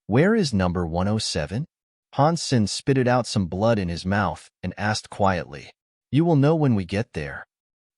Where is number 107? Han Sen spitted out some blood in his mouth and asked quietly. You will know when we get there.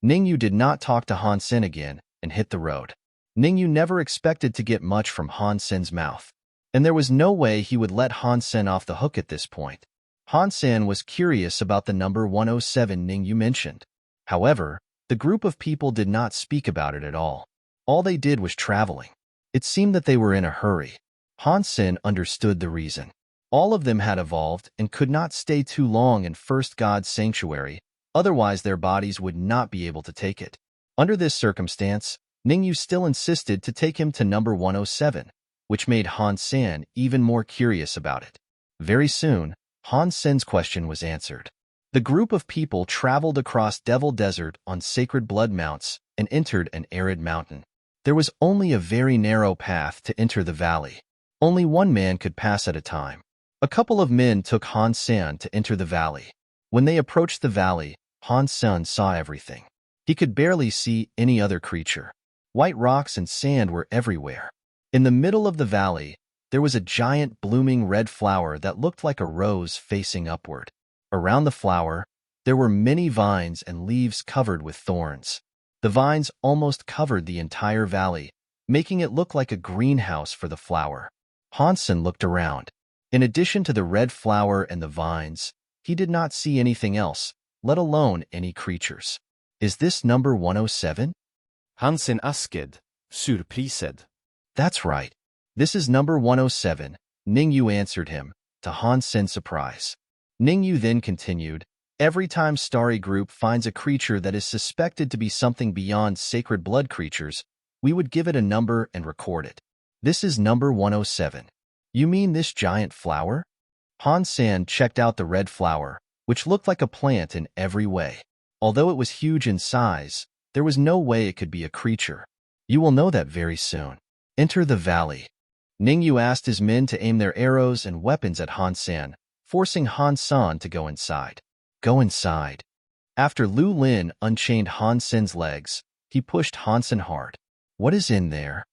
Ningyu did not talk to Han Sen again and hit the road. Ningyu never expected to get much from Han Sen's mouth, and there was no way he would let Han Sen off the hook at this point. Han Sen was curious about the number 107 Ningyu mentioned. However, the group of people did not speak about it at all. All they did was traveling. It seemed that they were in a hurry. Han Sen understood the reason. All of them had evolved and could not stay too long in First God's sanctuary, otherwise their bodies would not be able to take it. Under this circumstance, Ningyu still insisted to take him to number 107, which made Han Sen even more curious about it. Very soon, Han Sen's question was answered. The group of people traveled across Devil Desert on sacred blood mounts and entered an arid mountain. There was only a very narrow path to enter the valley. Only one man could pass at a time. A couple of men took Han Sen to enter the valley. When they approached the valley, Han Sen saw everything. He could barely see any other creature. White rocks and sand were everywhere. In the middle of the valley, there was a giant blooming red flower that looked like a rose facing upward. Around the flower, there were many vines and leaves covered with thorns. The vines almost covered the entire valley, making it look like a greenhouse for the flower. Han Sen looked around. In addition to the red flower and the vines, he did not see anything else, let alone any creatures. Is this number 107? Han Sen asked, surprised. That's right. This is number 107, Ningyu answered him, to Han Sen's surprise. Ningyu then continued, every time Starry Group finds a creature that is suspected to be something beyond sacred blood creatures, we would give it a number and record it. This is number 107. You mean this giant flower? Han Sen checked out the red flower, which looked like a plant in every way. Although it was huge in size, there was no way it could be a creature. You will know that very soon. Enter the valley. Ningyu asked his men to aim their arrows and weapons at Han Sen, forcing Han Sen to go inside. Go inside. After Lu Lin unchained Han Sen's legs, he pushed Han Sen hard. What is in there?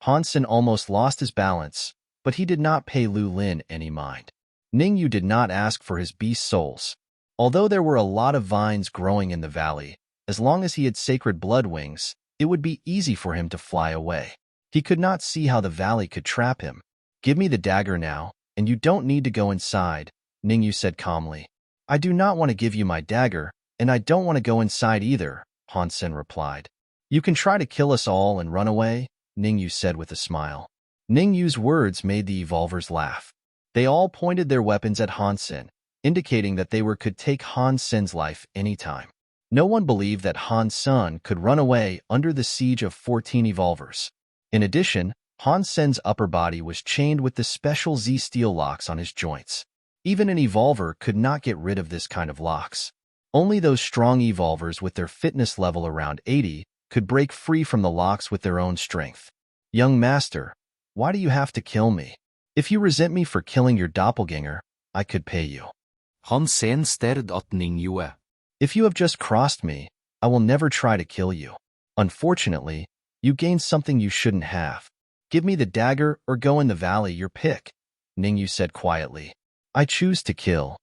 Han Sen almost lost his balance, but he did not pay Lu Lin any mind. Ningyu did not ask for his beast souls. Although there were a lot of vines growing in the valley, as long as he had sacred blood wings, it would be easy for him to fly away. He could not see how the valley could trap him. Give me the dagger now, and you don't need to go inside, Ningyu said calmly. I do not want to give you my dagger, and I don't want to go inside either, Han Sen replied. You can try to kill us all and run away, Ningyu said with a smile. Ningyu's words made the evolvers laugh. They all pointed their weapons at Han Sen, indicating that they could take Han Sen's life anytime. No one believed that Han Sen could run away under the siege of 14 evolvers. In addition, Han Sen's upper body was chained with the special Z steel locks on his joints. Even an evolver could not get rid of this kind of locks. Only those strong evolvers with their fitness level around 80 could break free from the locks with their own strength. Young master, why do you have to kill me? If you resent me for killing your doppelganger, I could pay you. Han Sen stared at Ningyu. If you have just crossed me, I will never try to kill you. Unfortunately, you gained something you shouldn't have. Give me the dagger or go in the valley, your pick, Ningyu said quietly. I choose to kill.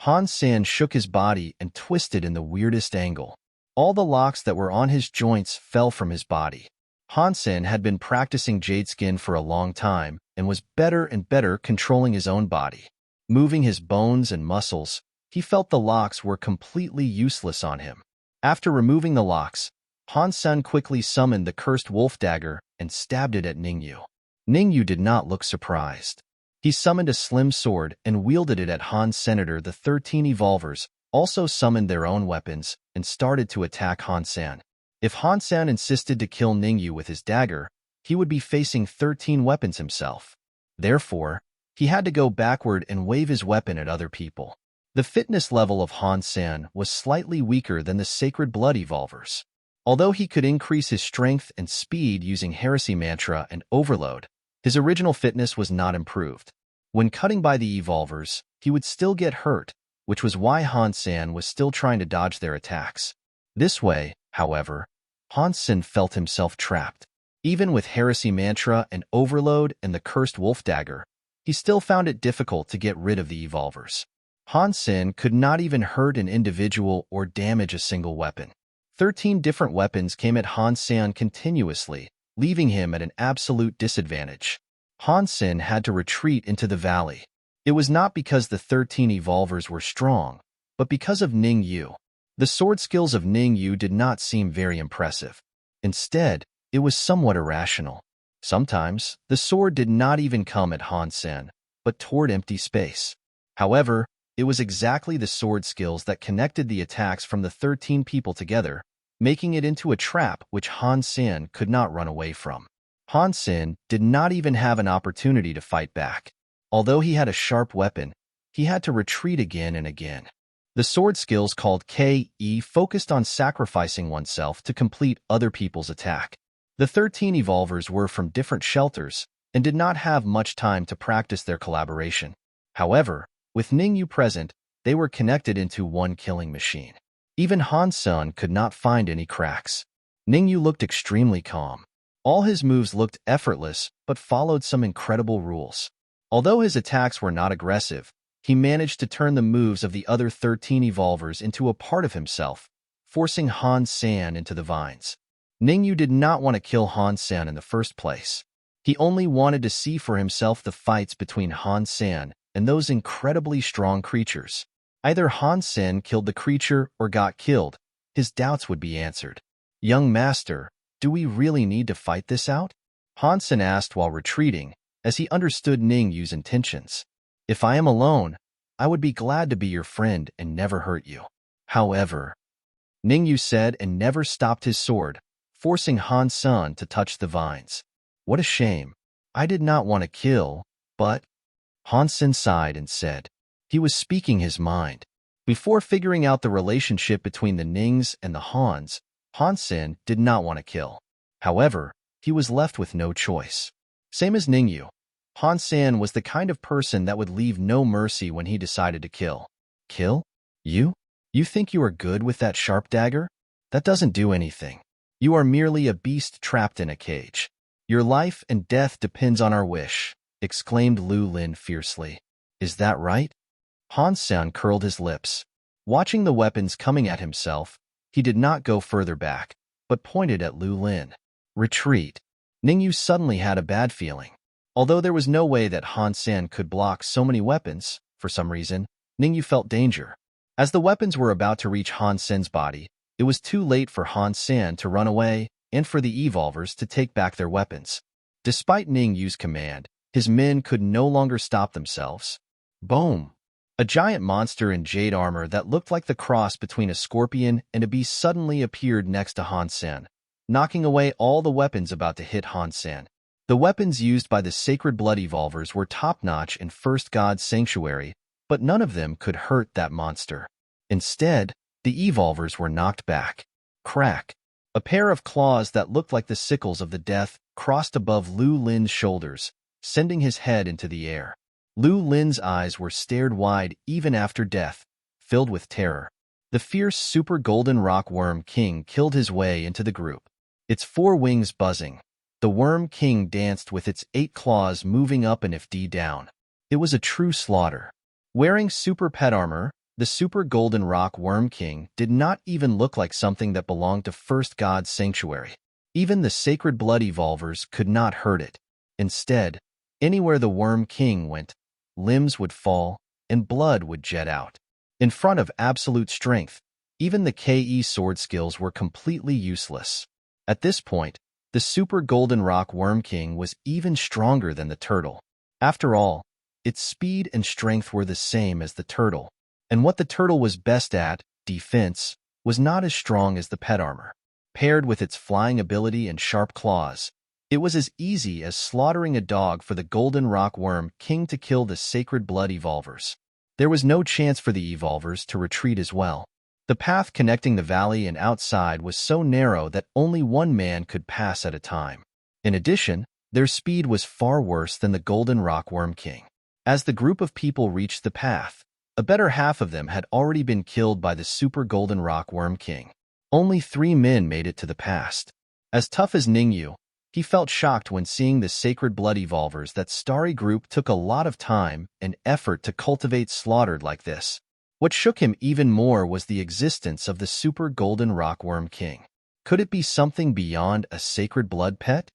Han Sen shook his body and twisted in the weirdest angle. All the locks that were on his joints fell from his body. Han Sen had been practicing Jade Skin for a long time and was better and better controlling his own body. Moving his bones and muscles, he felt the locks were completely useless on him. After removing the locks, Han Sen quickly summoned the cursed wolf dagger and stabbed it at Ningyu. Ningyu did not look surprised. He summoned a slim sword and wielded it at Han Senator. The 13 evolvers also summoned their own weapons and started to attack Han Sen. If Han Sen insisted to kill Ningyu with his dagger, he would be facing 13 weapons himself. Therefore, he had to go backward and wave his weapon at other people. The fitness level of Han Sen was slightly weaker than the Sacred Blood evolvers. Although he could increase his strength and speed using Heresy Mantra and Overload, his original fitness was not improved. When cutting by the evolvers, he would still get hurt, which was why Han Sen was still trying to dodge their attacks. This way, however, Han Sen felt himself trapped. Even with Heresy Mantra and Overload and the Cursed Wolf Dagger, he still found it difficult to get rid of the evolvers. Han Sen could not even hurt an individual or damage a single weapon. 13 different weapons came at Han Sen continuously, leaving him at an absolute disadvantage. Han Sen had to retreat into the valley. It was not because the 13 evolvers were strong, but because of Ning Yu. The sword skills of Ning Yu did not seem very impressive. Instead, it was somewhat irrational. Sometimes, the sword did not even come at Han Sen, but toward empty space. However, it was exactly the sword skills that connected the attacks from the 13 people together, making it into a trap which Han Sen could not run away from. Han Sen did not even have an opportunity to fight back. Although he had a sharp weapon, he had to retreat again and again. The sword skills called KE focused on sacrificing oneself to complete other people's attack. The 13 evolvers were from different shelters and did not have much time to practice their collaboration. However, with Ning Yu present, they were connected into one killing machine. Even Han Sen could not find any cracks. Ning Yu looked extremely calm. All his moves looked effortless but followed some incredible rules. Although his attacks were not aggressive, he managed to turn the moves of the other 13 evolvers into a part of himself, forcing Han Sen into the vines. Ning Yu did not want to kill Han Sen in the first place. He only wanted to see for himself the fights between Han Sen and those incredibly strong creatures. Either Han Sen killed the creature or got killed, his doubts would be answered. "Young master, do we really need to fight this out?" Han Sen asked while retreating, as he understood Ning Yu's intentions. "If I am alone, I would be glad to be your friend and never hurt you. However," Ning Yu said and never stopped his sword, forcing Han Sen to touch the vines. "What a shame. I did not want to kill, but—" Han Sen sighed and said. He was speaking his mind. Before figuring out the relationship between the Nings and the Hans, Han Sen did not want to kill. However, he was left with no choice. Same as Ning Yu, Han Sen was the kind of person that would leave no mercy when he decided to kill. "Kill? You? You think you are good with that sharp dagger? That doesn't do anything. You are merely a beast trapped in a cage. Your life and death depends on our wish," exclaimed Lu Lin fiercely. "Is that right?" Han Sen curled his lips. Watching the weapons coming at himself, he did not go further back, but pointed at Lu Lin. "Retreat." Ning Yu suddenly had a bad feeling. Although there was no way that Han Sen could block so many weapons, for some reason, Ning Yu felt danger. As the weapons were about to reach Han Sen's body, it was too late for Han Sen to run away and for the evolvers to take back their weapons. Despite Ning Yu's command, his men could no longer stop themselves. Boom! A giant monster in jade armor that looked like the cross between a scorpion and a beast suddenly appeared next to Han Sen, knocking away all the weapons about to hit Han Sen. The weapons used by the Sacred Blood Evolvers were top-notch in First God's Sanctuary, but none of them could hurt that monster. Instead, the Evolvers were knocked back. Crack! A pair of claws that looked like the sickles of the death crossed above Lu Lin's shoulders, sending his head into the air. Lu Lin's eyes were stared wide even after death, filled with terror. The fierce Super Golden Rock Worm King killed his way into the group. Its 4 wings buzzing, the Worm King danced with its 8 claws moving up and FD down. It was a true slaughter. Wearing super pet armor, the Super Golden Rock Worm King did not even look like something that belonged to First God's Sanctuary. Even the Sacred Blood Evolvers could not hurt it. Instead, anywhere the Worm King went, limbs would fall and blood would jet out. In front of absolute strength, even the KE sword skills were completely useless. At this point, the Super Golden Rock Worm King was even stronger than the turtle. After all, its speed and strength were the same as the turtle, and what the turtle was best at, defense, was not as strong as the pet armor. Paired with its flying ability and sharp claws, it was as easy as slaughtering a dog for the Golden Rock Worm King to kill the Sacred Blood Evolvers. There was no chance for the Evolvers to retreat as well. The path connecting the valley and outside was so narrow that only one man could pass at a time. In addition, their speed was far worse than the Golden Rock Worm King. As the group of people reached the path, a better half of them had already been killed by the Super Golden Rock Worm King. Only 3 men made it to the pass. As tough as Ning Yu, He felt shocked when seeing the sacred blood evolvers that Starry Group took a lot of time and effort to cultivate slaughtered like this. What shook him even more was the existence of the super golden rockworm king. Could it be something beyond a sacred blood pet?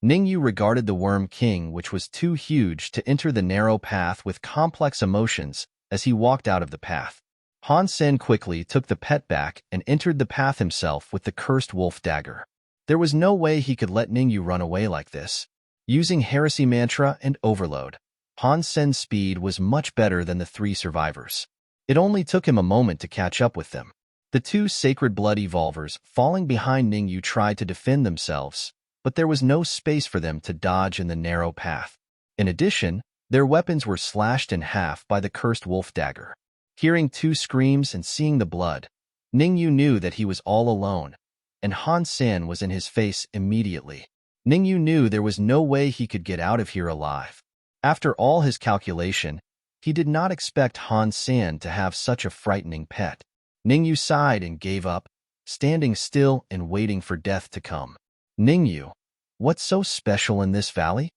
Ningyu regarded the worm king, which was too huge to enter the narrow path, with complex emotions as he walked out of the path. Han Sen quickly took the pet back and entered the path himself with the cursed wolf dagger. There was no way he could let Ningyu run away like this. Using heresy mantra and overload, Han Sen's speed was much better than the three survivors. It only took him a moment to catch up with them. The two sacred blood evolvers falling behind Ningyu tried to defend themselves, but there was no space for them to dodge in the narrow path. In addition, their weapons were slashed in half by the cursed wolf dagger. Hearing two screams and seeing the blood, Ningyu knew that he was all alone, and Han Sen was in his face immediately. Ningyu knew there was no way he could get out of here alive. After all his calculation, he did not expect Han Sen to have such a frightening pet. Ningyu sighed and gave up, standing still and waiting for death to come. Ningyu, what's so special in this valley?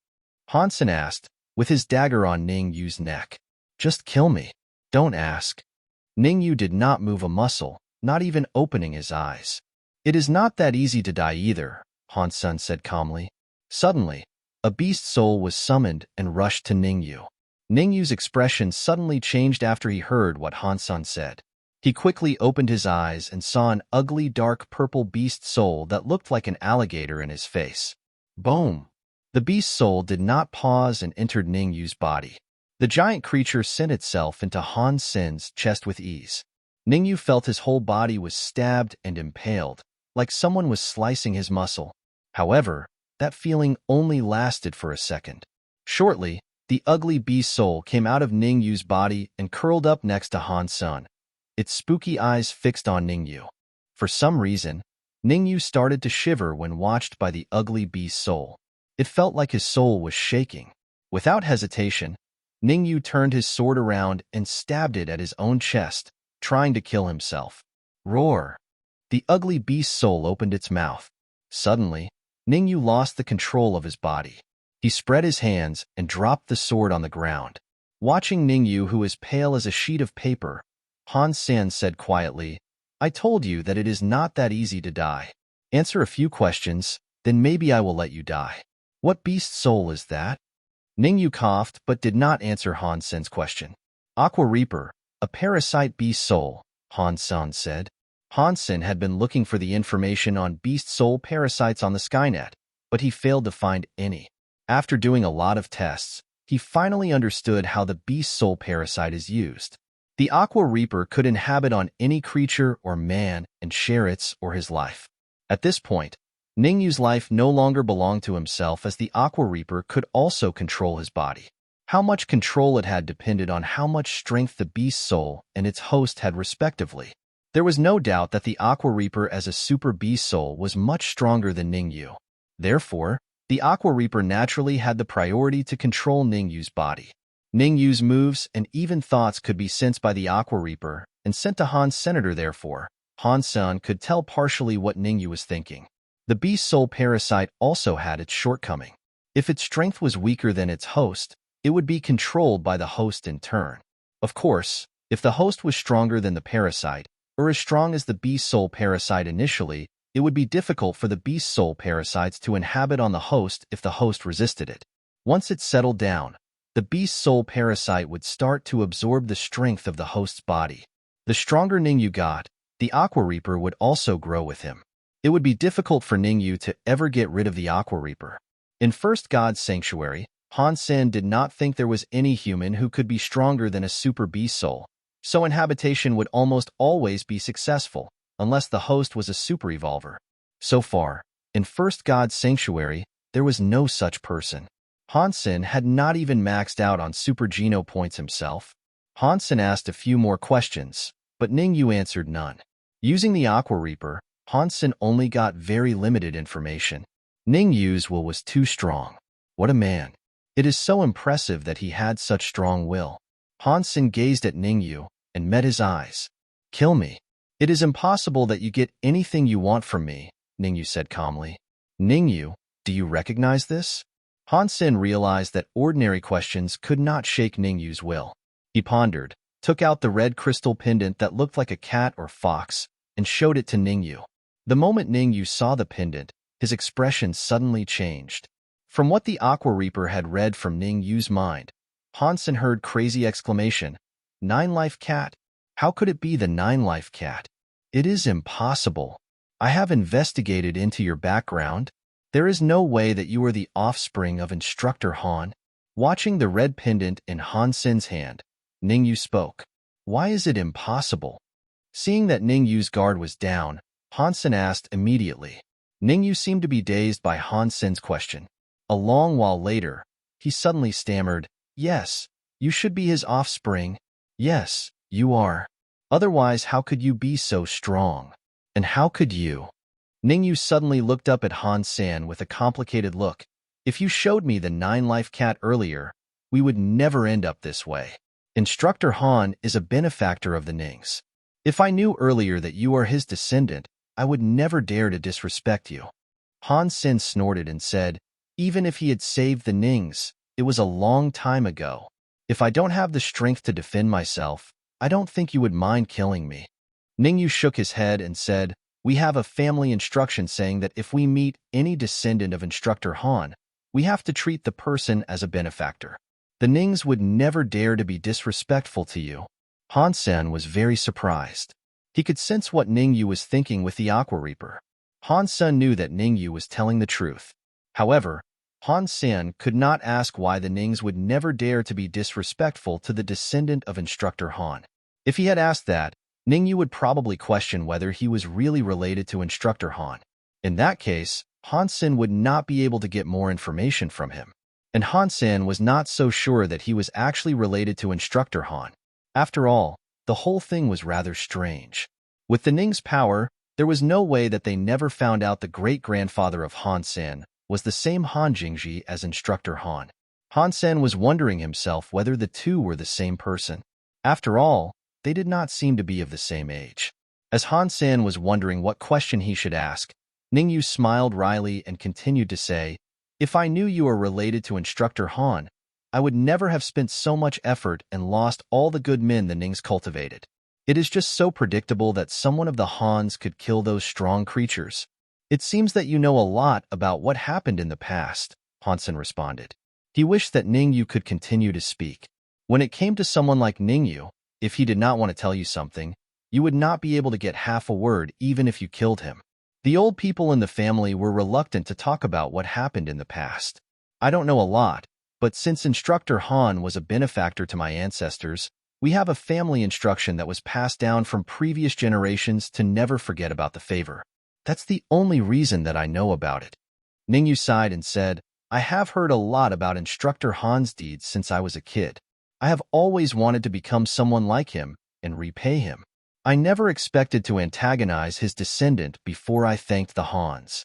Han Sen asked, with his dagger on Ningyu's neck. Just kill me. Don't ask. Ningyu did not move a muscle, not even opening his eyes. It is not that easy to die either, Han Sen said calmly. Suddenly, a beast soul was summoned and rushed to Ningyu. Ningyu's expression suddenly changed after he heard what Han Sen said. He quickly opened his eyes and saw an ugly dark purple beast soul that looked like an alligator in his face. Boom! The beast soul did not pause and entered Ningyu's body. The giant creature sent itself into Han Sen's chest with ease. Ningyu felt his whole body was stabbed and impaled, like someone was slicing his muscle. However, that feeling only lasted for a second. Shortly, the ugly beast soul came out of Ningyu's body and curled up next to Han Sen, its spooky eyes fixed on Ningyu. For some reason, Ningyu started to shiver when watched by the ugly beast soul. It felt like his soul was shaking. Without hesitation, Ningyu turned his sword around and stabbed it at his own chest, trying to kill himself. Roar! The ugly beast soul opened its mouth. Suddenly, Ningyu lost the control of his body. He spread his hands and dropped the sword on the ground. Watching Ningyu, who was pale as a sheet of paper, Han Sen said quietly, I told you that it is not that easy to die. Answer a few questions, then maybe I will let you die. What beast soul is that? Ningyu coughed but did not answer Han Sen's question. Aqua Reaper, a parasite beast soul, Han Sen said. Han Sen had been looking for the information on beast soul parasites on the Skynet, but he failed to find any. After doing a lot of tests, he finally understood how the beast soul parasite is used. The Aqua Reaper could inhabit on any creature or man and share its or his life. At this point, Ningyu's life no longer belonged to himself, as the Aqua Reaper could also control his body. How much control it had depended on how much strength the beast soul and its host had respectively. There was no doubt that the Aqua Reaper as a super beast soul was much stronger than Ningyu. Therefore, the Aqua Reaper naturally had the priority to control Ningyu's body. Ningyu's moves and even thoughts could be sensed by the Aqua Reaper and sent to Han Senator. Therefore, Han Sen could tell partially what Ningyu was thinking. The beast soul parasite also had its shortcoming. If its strength was weaker than its host, it would be controlled by the host in turn. Of course, if the host was stronger than the parasite, or as strong as the beast soul parasite initially, it would be difficult for the beast soul parasites to inhabit on the host if the host resisted it. Once it settled down, the beast soul parasite would start to absorb the strength of the host's body. The stronger Ningyu got, the Aqua Reaper would also grow with him. It would be difficult for Ningyu to ever get rid of the Aqua Reaper. In First God's Sanctuary, Han Sen did not think there was any human who could be stronger than a super beast soul, so inhabitation would almost always be successful, unless the host was a super evolver. So far, in First God's Sanctuary, there was no such person. Han Sen had not even maxed out on super geno points himself. Han Sen asked a few more questions, but Ningyu answered none. Using the Aqua Reaper, Han Sen only got very limited information. Ningyu's will was too strong. What a man. It is so impressive that he had such strong will. Han Sen gazed at Ningyu and met his eyes. Kill me. It is impossible that you get anything you want from me, Ningyu said calmly. Ningyu, Do you recognize this? Han Sen realized that ordinary questions could not shake Ningyu's will. He pondered, took out the red crystal pendant that looked like a cat or fox, and showed it to Ningyu. The moment Ningyu saw the pendant, his expression suddenly changed. From what the Aqua Reaper had read from Ningyu's mind, Han Sen heard crazy exclamation, "Nine-life cat? How could it be the nine-life cat? It is impossible. I have investigated into your background. There is no way that you are the offspring of Instructor Han." Watching the red pendant in Han Sen's hand, Ningyu spoke. "Why is it impossible?" Seeing that Ningyu's guard was down, Han Sen asked immediately. Ningyu seemed to be dazed by Han Sen's question. A long while later, he suddenly stammered, "Yes, you should be his offspring. Yes, you are. Otherwise, how could you be so strong? And how could you?" Ningyu suddenly looked up at Han Sen with a complicated look. "If you showed me the nine-life cat earlier, we would never end up this way. Instructor Han is a benefactor of the Nings. If I knew earlier that you are his descendant, I would never dare to disrespect you." Han Sen snorted and said, "Even if he had saved the Nings, it was a long time ago. If I don't have the strength to defend myself, I don't think you would mind killing me." Ningyu shook his head and said, "We have a family instruction saying that if we meet any descendant of Instructor Han, we have to treat the person as a benefactor. The Nings would never dare to be disrespectful to you." Han Sen was very surprised. He could sense what Ningyu was thinking with the Aqua Reaper. Han Sen knew that Ningyu was telling the truth. However, Han Sen could not ask why the Nings would never dare to be disrespectful to the descendant of Instructor Han. If he had asked that, Ningyu would probably question whether he was really related to Instructor Han. In that case, Han Sen would not be able to get more information from him. And Han Sen was not so sure that he was actually related to Instructor Han. After all, the whole thing was rather strange. With the Ning's power, there was no way that they never found out the great-grandfather of Han Sen was the same Han Jingji as Instructor Han. Han Sen was wondering himself whether the two were the same person. After all, they did not seem to be of the same age. As Han Sen was wondering what question he should ask, Ningyu smiled wryly and continued to say, "If I knew you were related to Instructor Han, I would never have spent so much effort and lost all the good men the Nings cultivated. It is just so predictable that someone of the Hans could kill those strong creatures." "It seems that you know a lot about what happened in the past," Han Sen responded. He wished that Ningyu could continue to speak. When it came to someone like Ningyu, if he did not want to tell you something, you would not be able to get half a word even if you killed him. The old people in the family were reluctant to talk about what happened in the past. "I don't know a lot, but since Instructor Han was a benefactor to my ancestors, we have a family instruction that was passed down from previous generations to never forget about the favor. That's the only reason that I know about it." Ningyu sighed and said, "I have heard a lot about Instructor Han's deeds since I was a kid. I have always wanted to become someone like him and repay him. I never expected to antagonize his descendant before I thanked the Hans."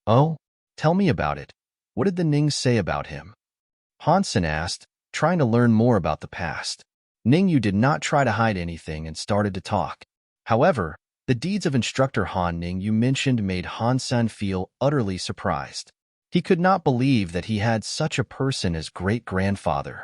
"Oh, tell me about it. What did the Nings say about him?" Han Sen asked, trying to learn more about the past. Ningyu did not try to hide anything and started to talk. However, the deeds of Instructor Han Ningyu mentioned made Han Sen feel utterly surprised. He could not believe that he had such a person as great-grandfather.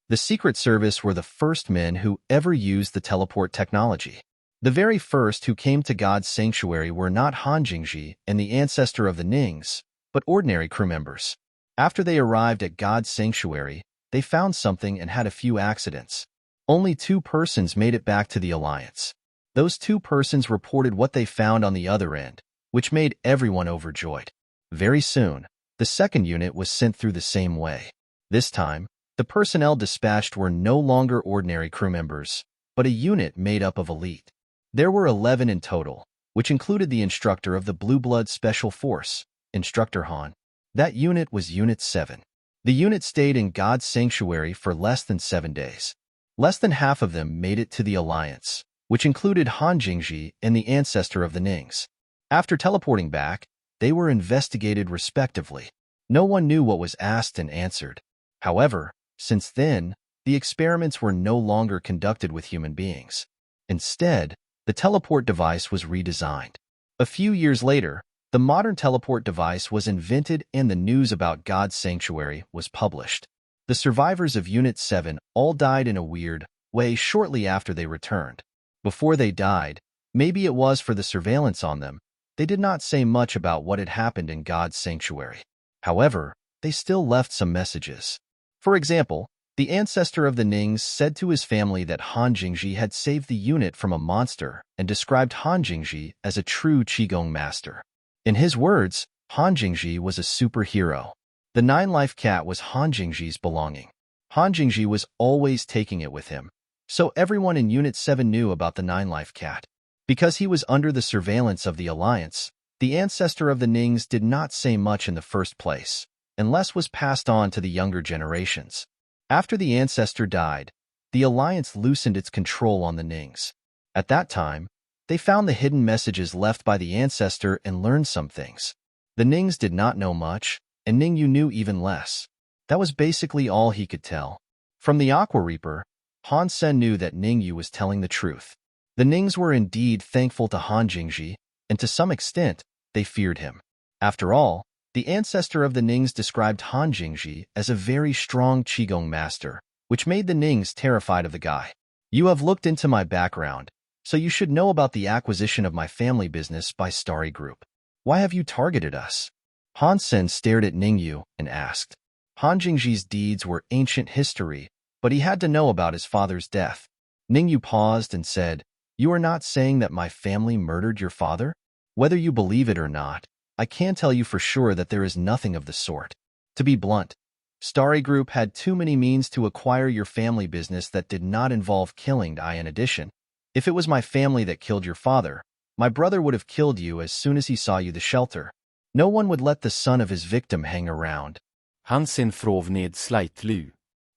The Secret Service were the first men who ever used the teleport technology. The very first who came to God's sanctuary were not Han Jingji and the ancestor of the Nings, but ordinary crew members. After they arrived at God's sanctuary, they found something and had a few accidents. Only 2 persons made it back to the Alliance. Those 2 persons reported what they found on the other end, which made everyone overjoyed. Very soon, the second unit was sent through the same way. This time, the personnel dispatched were no longer ordinary crew members, but a unit made up of elite. There were 11 in total, which included the instructor of the Blue Blood Special Force, Instructor Han. That unit was Unit 7. The unit stayed in God's sanctuary for less than 7 days. Less than half of them made it to the Alliance, which included Han Jingji and the ancestor of the Nings. After teleporting back, they were investigated respectively. No one knew what was asked and answered. However, since then, the experiments were no longer conducted with human beings. Instead, the teleport device was redesigned. A few years later, The modern teleport device was invented and the news about God's sanctuary was published. The survivors of Unit 7 all died in a weird way shortly after they returned. Before they died, maybe it was for the surveillance on them, they did not say much about what had happened in God's sanctuary. However, they still left some messages. For example, the ancestor of the Nings said to his family that Han Jingji had saved the unit from a monster and described Han Jingji as a true Qigong master. In his words, Han Jingji was a superhero. The 9-life cat was Han Jingji's belonging. Han Jingji was always taking it with him, so everyone in Unit 7 knew about the 9-life cat. Because he was under the surveillance of the Alliance, the ancestor of the Nings did not say much in the first place, and less was passed on to the younger generations. After the ancestor died, the Alliance loosened its control on the Nings. At that time, they found the hidden messages left by the ancestor and learned some things. The Nings did not know much, and Ningyu knew even less. That was basically all he could tell. From the Aqua Reaper, Han Sen knew that Ningyu was telling the truth. The Nings were indeed thankful to Han Jingji, and to some extent, they feared him. After all, the ancestor of the Nings described Han Jingji as a very strong Qigong master, which made the Nings terrified of the guy. You have looked into my background, so you should know about the acquisition of my family business by Starry Group. Why have you targeted us? Han Sen stared at Ningyu and asked. Han Jingji's deeds were ancient history, but he had to know about his father's death. Ningyu paused and said, "You are not saying that my family murdered your father? Whether you believe it or not, I can tell you for sure that there is nothing of the sort. To be blunt, Starry Group had too many means to acquire your family business that did not involve killing I. In addition, if it was my family that killed your father, my brother would have killed you as soon as he saw you the shelter. No one would let the son of his victim hang around." Han Sen frov ned slightly.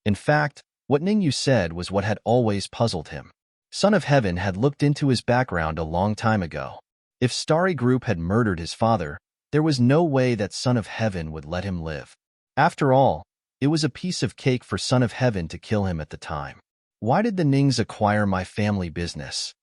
In fact, what Ningyu said was what had always puzzled him. Son of Heaven had looked into his background a long time ago. If Starry Group had murdered his father, there was no way that Son of Heaven would let him live. After all, it was a piece of cake for Son of Heaven to kill him at the time. Why did the Nings acquire my family business?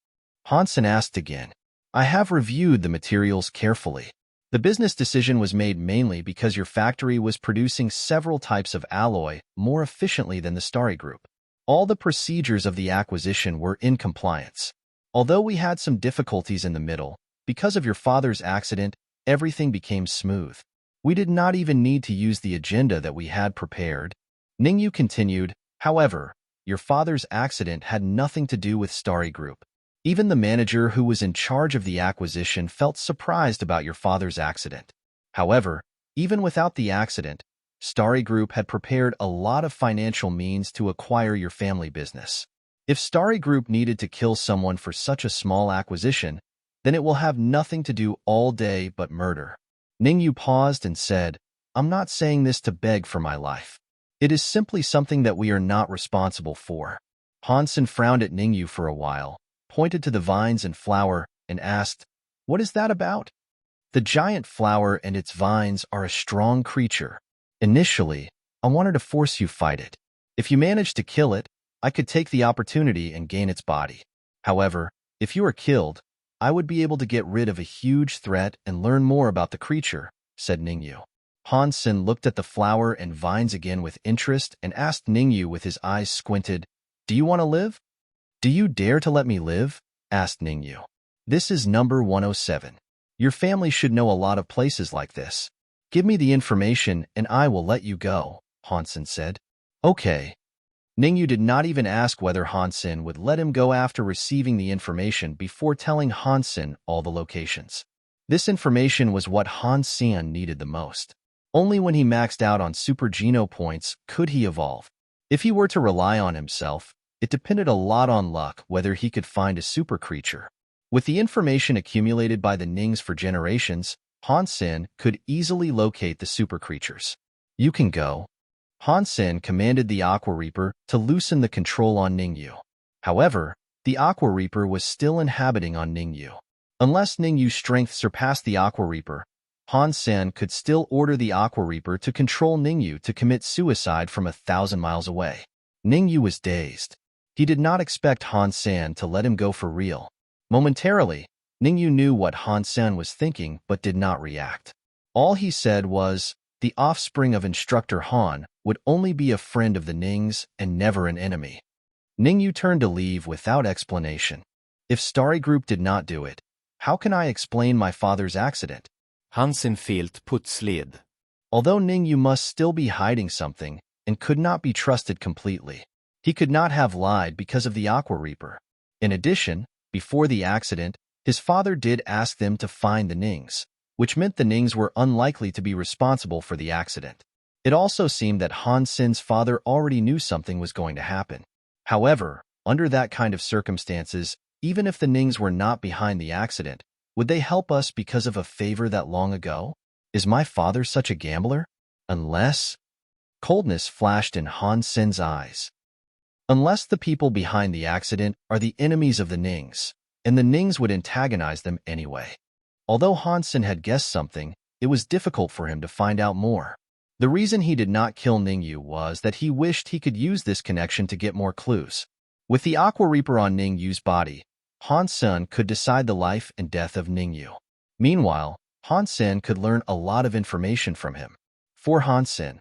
Han Sen asked again. I have reviewed the materials carefully. The business decision was made mainly because your factory was producing several types of alloy more efficiently than the Starry Group. All the procedures of the acquisition were in compliance. Although we had some difficulties in the middle, because of your father's accident, everything became smooth. We did not even need to use the agenda that we had prepared. Ningyu continued, however, your father's accident had nothing to do with Starry Group. Even the manager who was in charge of the acquisition felt surprised about your father's accident. However, even without the accident, Starry Group had prepared a lot of financial means to acquire your family business. If Starry Group needed to kill someone for such a small acquisition, then it will have nothing to do all day but murder. Ningyu paused and said, I'm not saying this to beg for my life. It is simply something that we are not responsible for. Han Sen frowned at Ningyu for a while, pointed to the vines and flower, and asked, What is that about? The giant flower and its vines are a strong creature. Initially, I wanted to force you fight it. If you managed to kill it, I could take the opportunity and gain its body. However, if you are killed, I would be able to get rid of a huge threat and learn more about the creature, said Ningyu. Han Sen looked at the flower and vines again with interest and asked Ningyu with his eyes squinted, Do you want to live? Do you dare to let me live? Asked Ningyu. This is number 107. Your family should know a lot of places like this. Give me the information and I will let you go, Han Sen said. Okay. Ningyu did not even ask whether Han Sen would let him go after receiving the information before telling Han Sen all the locations. This information was what Han Sen needed the most. Only when he maxed out on Super Geno points could he evolve. If he were to rely on himself, it depended a lot on luck whether he could find a super creature. With the information accumulated by the Nings for generations, Han Sen could easily locate the super creatures. You can go. Han Sen commanded the Aqua Reaper to loosen the control on Ningyu. However, the Aqua Reaper was still inhabiting on Ningyu. Unless Ningyu's strength surpassed the Aqua Reaper, Han Sen could still order the Aqua Reaper to control Ningyu to commit suicide from 1,000 miles away. Ningyu was dazed. He did not expect Han Sen to let him go for real. Momentarily, Ningyu knew what Han Sen was thinking but did not react. All he said was, the offspring of Instructor Han would only be a friend of the Nings and never an enemy. Ningyu turned to leave without explanation. If Starry Group did not do it, how can I explain my father's accident? Han Sen felt putssled. Although Ningyu must still be hiding something and could not be trusted completely, he could not have lied because of the Aqua Reaper. In addition, before the accident, his father did ask them to find the Nings, which meant the Nings were unlikely to be responsible for the accident. It also seemed that Han Sen's father already knew something was going to happen. However, under that kind of circumstances, even if the Nings were not behind the accident, would they help us because of a favor that long ago? Is my father such a gambler? Unless... Coldness flashed in Han Sen's eyes. Unless the people behind the accident are the enemies of the Nings, and the Nings would antagonize them anyway. Although Han Sen had guessed something, it was difficult for him to find out more. The reason he did not kill Ningyu was that he wished he could use this connection to get more clues. With the Aqua Reaper on Ningyu's body, Han Sen could decide the life and death of Ningyu. Meanwhile, Han Sen could learn a lot of information from him. For Han Sen,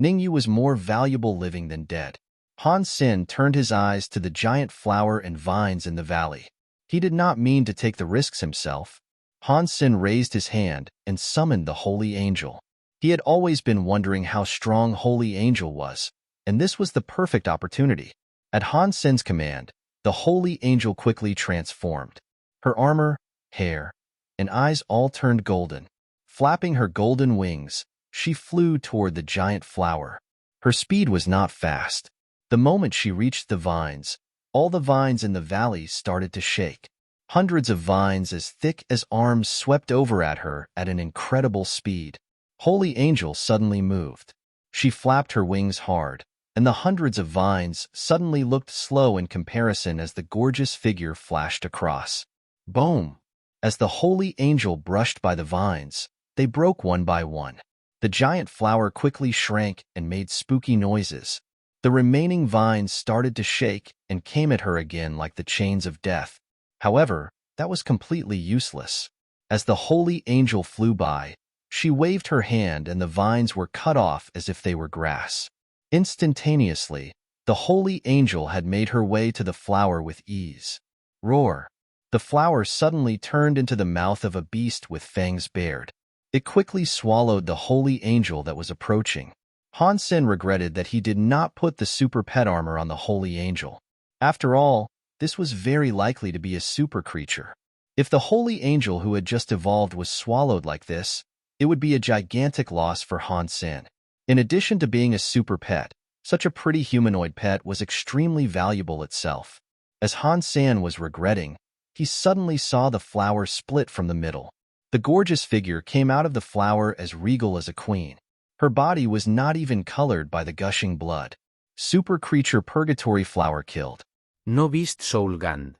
Ningyu was more valuable living than dead. Han Sen turned his eyes to the giant flower and vines in the valley. He did not mean to take the risks himself. Han Sen raised his hand and summoned the Holy Angel. He had always been wondering how strong Holy Angel was, and this was the perfect opportunity. At Han Sen's command, the Holy Angel quickly transformed. Her armor, hair, and eyes all turned golden. Flapping her golden wings, she flew toward the giant flower. Her speed was not fast. The moment she reached the vines, all the vines in the valley started to shake. Hundreds of vines as thick as arms swept over at her at an incredible speed. Holy Angel suddenly moved. She flapped her wings hard, and the hundreds of vines suddenly looked slow in comparison as the gorgeous figure flashed across. Boom! As the Holy Angel brushed by the vines, they broke one by one. The giant flower quickly shrank and made spooky noises. The remaining vines started to shake and came at her again like the chains of death. However, that was completely useless. As the Holy Angel flew by, she waved her hand and the vines were cut off as if they were grass. Instantaneously, the Holy Angel had made her way to the flower with ease. Roar! The flower suddenly turned into the mouth of a beast with fangs bared. It quickly swallowed the Holy Angel that was approaching. Han Sen regretted that he did not put the super pet armor on the Holy Angel. After all, this was very likely to be a super creature. If the Holy Angel who had just evolved was swallowed like this, it would be a gigantic loss for Han Sen. In addition to being a super pet, such a pretty humanoid pet was extremely valuable itself. As Han Sen was regretting, he suddenly saw the flower split from the middle. The gorgeous figure came out of the flower as regal as a queen. Her body was not even colored by the gushing blood. Super creature purgatory flower killed. No beast soul gun.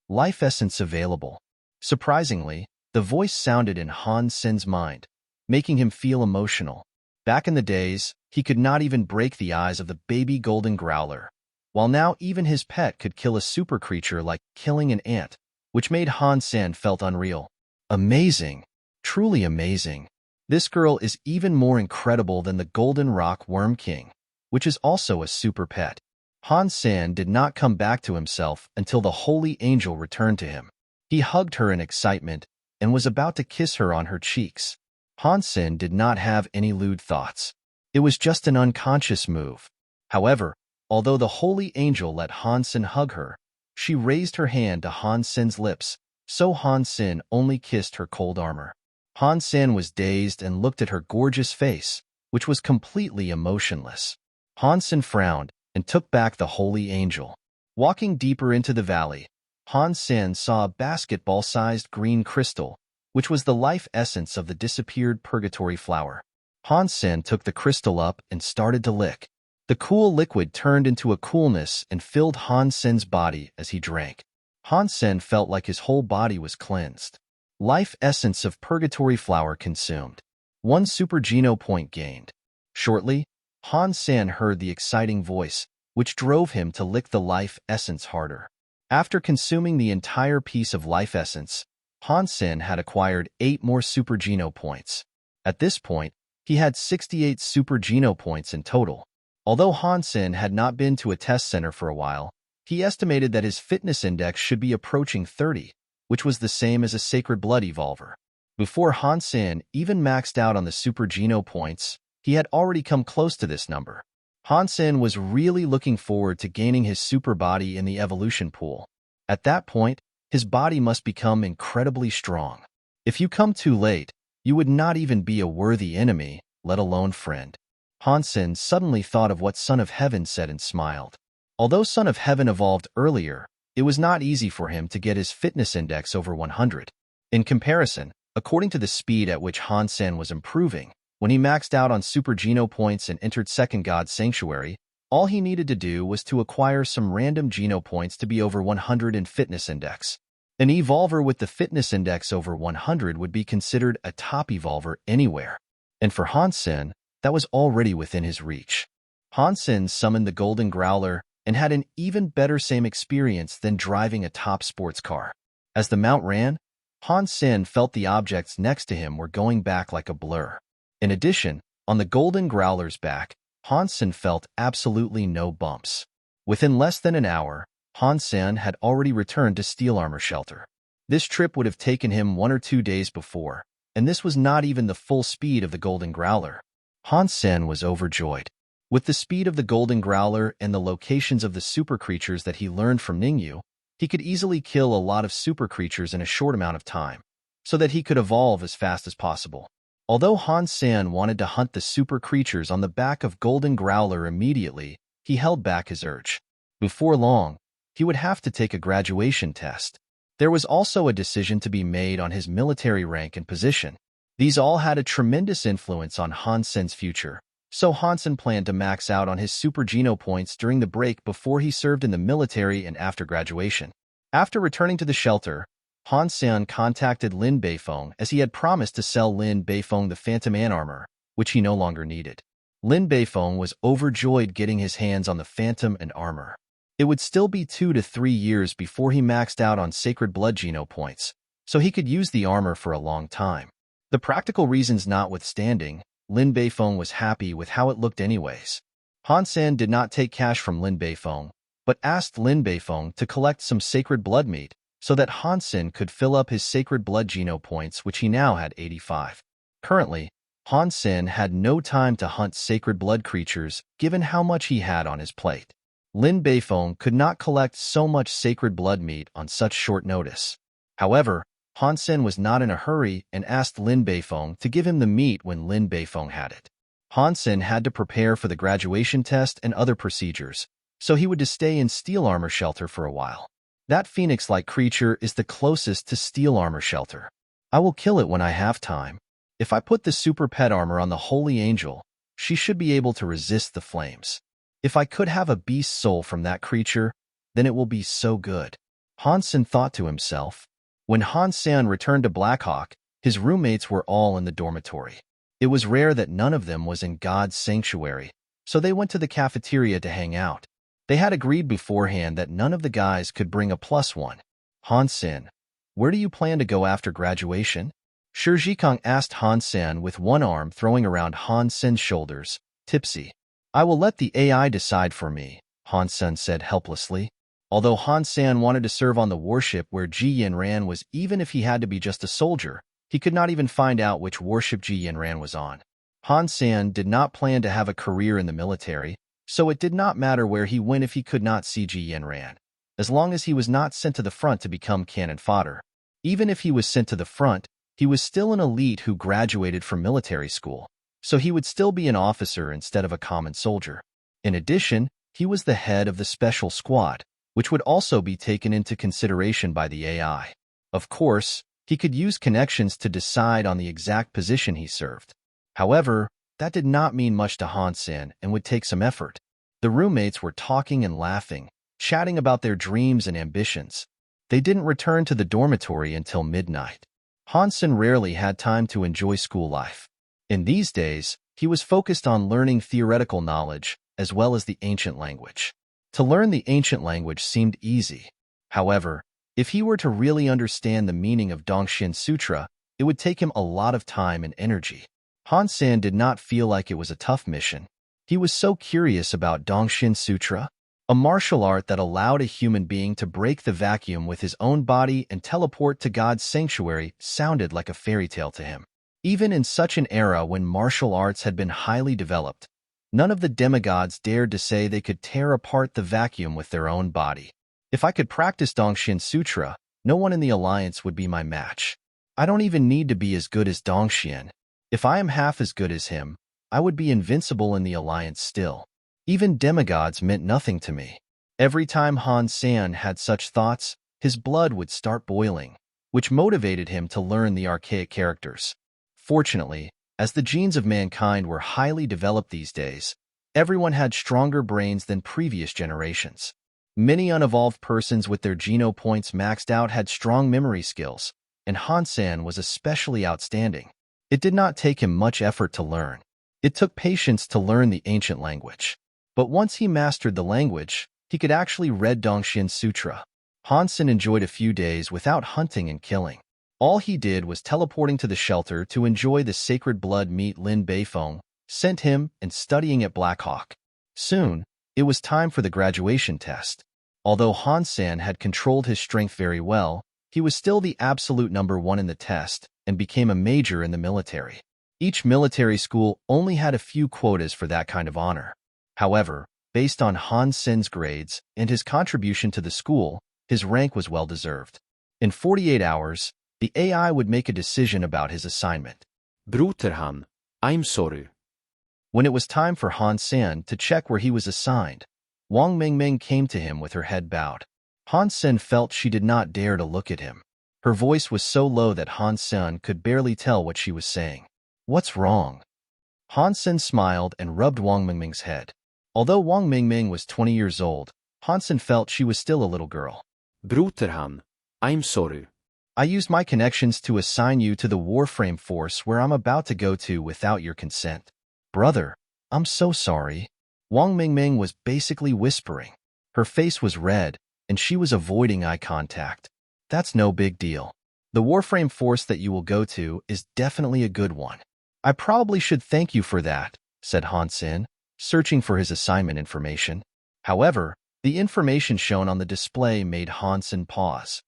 Life essence available. Surprisingly, the voice sounded in Han Sen's mind, making him feel emotional. Back in the days, he could not even break the eyes of the baby golden growler, while now even his pet could kill a super creature like killing an ant, which made Han Sen felt unreal. Amazing. Truly amazing. This girl is even more incredible than the Golden Rock Worm King, which is also a super pet. Han Sen did not come back to himself until the Holy Angel returned to him. He hugged her in excitement and was about to kiss her on her cheeks. Han Sen did not have any lewd thoughts. It was just an unconscious move. However, although the Holy Angel let Han Sen hug her, she raised her hand to Han Sen's lips, so Han Sen only kissed her cold armor. Han Sen was dazed and looked at her gorgeous face, which was completely emotionless. Han Sen frowned and took back the Holy Angel. Walking deeper into the valley, Han Sen saw a basketball-sized green crystal, which was the life essence of the disappeared purgatory flower. Han Sen took the crystal up and started to lick. The cool liquid turned into a coolness and filled Han Sen's body as he drank. Han Sen felt like his whole body was cleansed. Life essence of purgatory flower consumed. 1 super geno point gained. Shortly, Han Sen heard the exciting voice, which drove him to lick the life essence harder. After consuming the entire piece of life essence, Han Sen had acquired 8 more Super Geno points. At this point, he had 68 Super Geno points in total. Although Han Sen had not been to a test center for a while, he estimated that his fitness index should be approaching 30, which was the same as a Sacred Blood evolver. Before Han Sen even maxed out on the Super Geno points, he had already come close to this number. Han Sen was really looking forward to gaining his super body in the evolution pool. At that point, his body must become incredibly strong. If you come too late, you would not even be a worthy enemy, let alone friend. Han Sen suddenly thought of what Son of Heaven said and smiled. Although Son of Heaven evolved earlier, it was not easy for him to get his fitness index over 100. In comparison, according to the speed at which Han Sen was improving, when he maxed out on Super Geno points and entered Second God Sanctuary, all he needed to do was to acquire some random Geno points to be over 100 in fitness index. An evolver with the fitness index over 100 would be considered a top evolver anywhere. And for Han Sen, that was already within his reach. Han Sen summoned the Golden Growler and had an even better same experience than driving a top sports car. As the mount ran, Han Sen felt the objects next to him were going back like a blur. In addition, on the Golden Growler's back, Han Sen felt absolutely no bumps. Within less than an hour, Han Sen had already returned to Steel Armor Shelter. This trip would have taken him 1 or 2 days before, and this was not even the full speed of the Golden Growler. Han Sen was overjoyed. With the speed of the Golden Growler and the locations of the super creatures that he learned from Ningyu, he could easily kill a lot of super creatures in a short amount of time, so that he could evolve as fast as possible. Although Han Sen wanted to hunt the super creatures on the back of Golden Growler immediately, he held back his urge. Before long, he would have to take a graduation test. There was also a decision to be made on his military rank and position. These all had a tremendous influence on Han Sen's future, so Han Sen planned to max out on his Super Geno points during the break before he served in the military and after graduation. After returning to the shelter, Han Sen contacted Lin Beifeng as he had promised to sell Lin Beifeng the Phantom Ant armor, which he no longer needed. Lin Beifeng was overjoyed getting his hands on the Phantom and armor. It would still be 2 to 3 years before he maxed out on Sacred Blood Geno points, so he could use the armor for a long time. The practical reasons notwithstanding, Lin Beifeng was happy with how it looked anyways. Han Sen did not take cash from Lin Beifeng, but asked Lin Beifeng to collect some Sacred Blood meat so that Han Sen could fill up his Sacred Blood Geno points, which he now had 85. Currently, Han Sen had no time to hunt Sacred Blood creatures given how much he had on his plate. Lin Beifeng could not collect so much Sacred Blood meat on such short notice. However, Han Sen was not in a hurry and asked Lin Beifeng to give him the meat when Lin Beifeng had it. Han Sen had to prepare for the graduation test and other procedures, so he would to stay in Steel Armor Shelter for a while. That phoenix-like creature is the closest to Steel Armor Shelter. I will kill it when I have time. If I put the super pet armor on the Holy Angel, she should be able to resist the flames. If I could have a beast soul from that creature, then it will be so good. Han Sen thought to himself. When Han Sen returned to Blackhawk, his roommates were all in the dormitory. It was rare that none of them was in God's sanctuary, so they went to the cafeteria to hang out. They had agreed beforehand that none of the guys could bring a +1. Han Sen, where do you plan to go after graduation? Shi Zhikong asked Han Sen with one arm throwing around Han Sen's shoulders, tipsy. I will let the AI decide for me, Han Sen said helplessly. Although Han Sen wanted to serve on the warship where Ji Yin-ran was, even if he had to be just a soldier, he could not even find out which warship Ji Yin-ran was on. Han Sen did not plan to have a career in the military, so it did not matter where he went if he could not see Ji Yin-ran, as long as he was not sent to the front to become cannon fodder. Even if he was sent to the front, he was still an elite who graduated from military school, so he would still be an officer instead of a common soldier. In addition, he was the head of the special squad, which would also be taken into consideration by the AI. Of course, he could use connections to decide on the exact position he served. However, that did not mean much to Han Sen and would take some effort. The roommates were talking and laughing, chatting about their dreams and ambitions. They didn't return to the dormitory until midnight. Han Sen rarely had time to enjoy school life. In these days, he was focused on learning theoretical knowledge as well as the ancient language. To learn the ancient language seemed easy. However, If he were to really understand the meaning of Dongshin Sutra, it would take him a lot of time and energy. Han Sen did not feel like it was a tough mission. He was so curious about Dongshin Sutra, a martial art that allowed a human being to break the vacuum with his own body and teleport to God's sanctuary sounded like a fairy tale to him. Even in such an era when martial arts had been highly developed, none of the demigods dared to say they could tear apart the vacuum with their own body. If I could practice Dongshin Sutra, no one in the Alliance would be my match. I don't even need to be as good as Dongshin. If I am half as good as him, I would be invincible in the Alliance still. Even demigods meant nothing to me. Every time Han Sen had such thoughts, his blood would start boiling, which motivated him to learn the archaic characters. Fortunately, as the genes of mankind were highly developed these days, everyone had stronger brains than previous generations. Many unevolved persons with their geno points maxed out had strong memory skills, and Han Sen was especially outstanding. It did not take him much effort to learn. It took patience to learn the ancient language. But once he mastered the language, he could actually read Dongshin Sutra. Han Sen enjoyed a few days without hunting and killing. All he did was teleporting to the shelter to enjoy the sacred blood meat Lin Beifeng sent him and studying at Black Hawk. Soon, it was time for the graduation test. Although Han Sen had controlled his strength very well, he was still the absolute #1 in the test and became a major in the military. Each military school only had a few quotas for that kind of honor. However, based on Han Sen's grades and his contribution to the school, his rank was well-deserved. In 48 hours, the AI would make a decision about his assignment. Broder Han, I'm sorry. When it was time for Han Sen to check where he was assigned, Wang Mingming came to him with her head bowed. Han Sen felt she did not dare to look at him. Her voice was so low that Han Sen could barely tell what she was saying. What's wrong? Han Sen smiled and rubbed Wang Mingming's head. Although Wang Mingming was 20 years old, Han Sen felt she was still a little girl. Broder Han, I'm sorry. I used my connections to assign you to the Warframe force where I'm about to go to without your consent. Brother, I'm so sorry. Wang Mingming was basically whispering. Her face was red, and she was avoiding eye contact. That's no big deal. The Warframe force that you will go to is definitely a good one. I probably should thank you for that, said Han Sen, searching for his assignment information. However, the information shown on the display made Han Sen pause.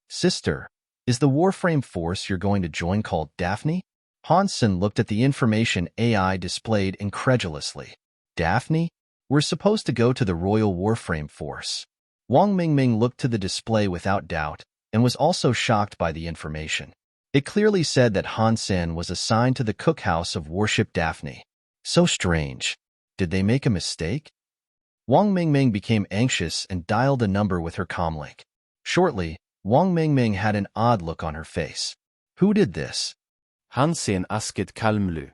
Sister, is the Warframe force you're going to join called Daphne? Han Sen looked at the information AI displayed incredulously. Daphne? We're supposed to go to the Royal Warframe force. Wang Mingming looked to the display without doubt and was also shocked by the information. It clearly said that Han Sen was assigned to the cookhouse of Warship Daphne. So strange. Did they make a mistake? Wang Mingming became anxious and dialed a number with her comlink. Shortly, Wang Mingming had an odd look on her face. Who did this? Han Sen asket Kalmlu.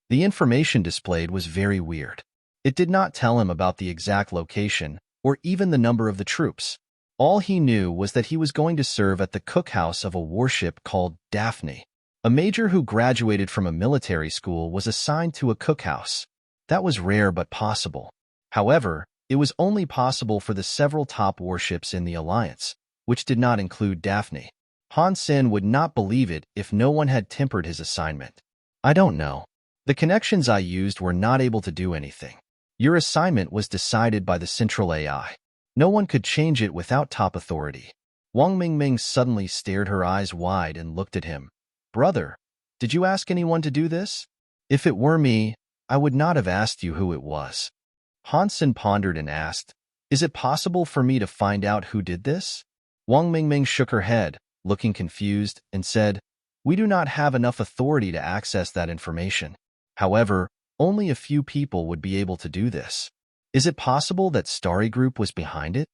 The information displayed was very weird. It did not tell him about the exact location or even the number of the troops. All he knew was that he was going to serve at the cookhouse of a warship called Daphne. A major who graduated from a military school was assigned to a cookhouse. That was rare but possible. However, it was only possible for the several top warships in the Alliance, which did not include Daphne. Han Sen would not believe it if no one had tempered his assignment. I don't know. The connections I used were not able to do anything. Your assignment was decided by the central AI. No one could change it without top authority. Wang Mingming suddenly stared her eyes wide and looked at him. Brother, did you ask anyone to do this? If it were me, I would not have asked you who it was. Han Sen pondered and asked, Is it possible for me to find out who did this? Wang Mingming shook her head, looking confused, and said, We do not have enough authority to access that information. However, only a few people would be able to do this. Is it possible that Starry Group was behind it?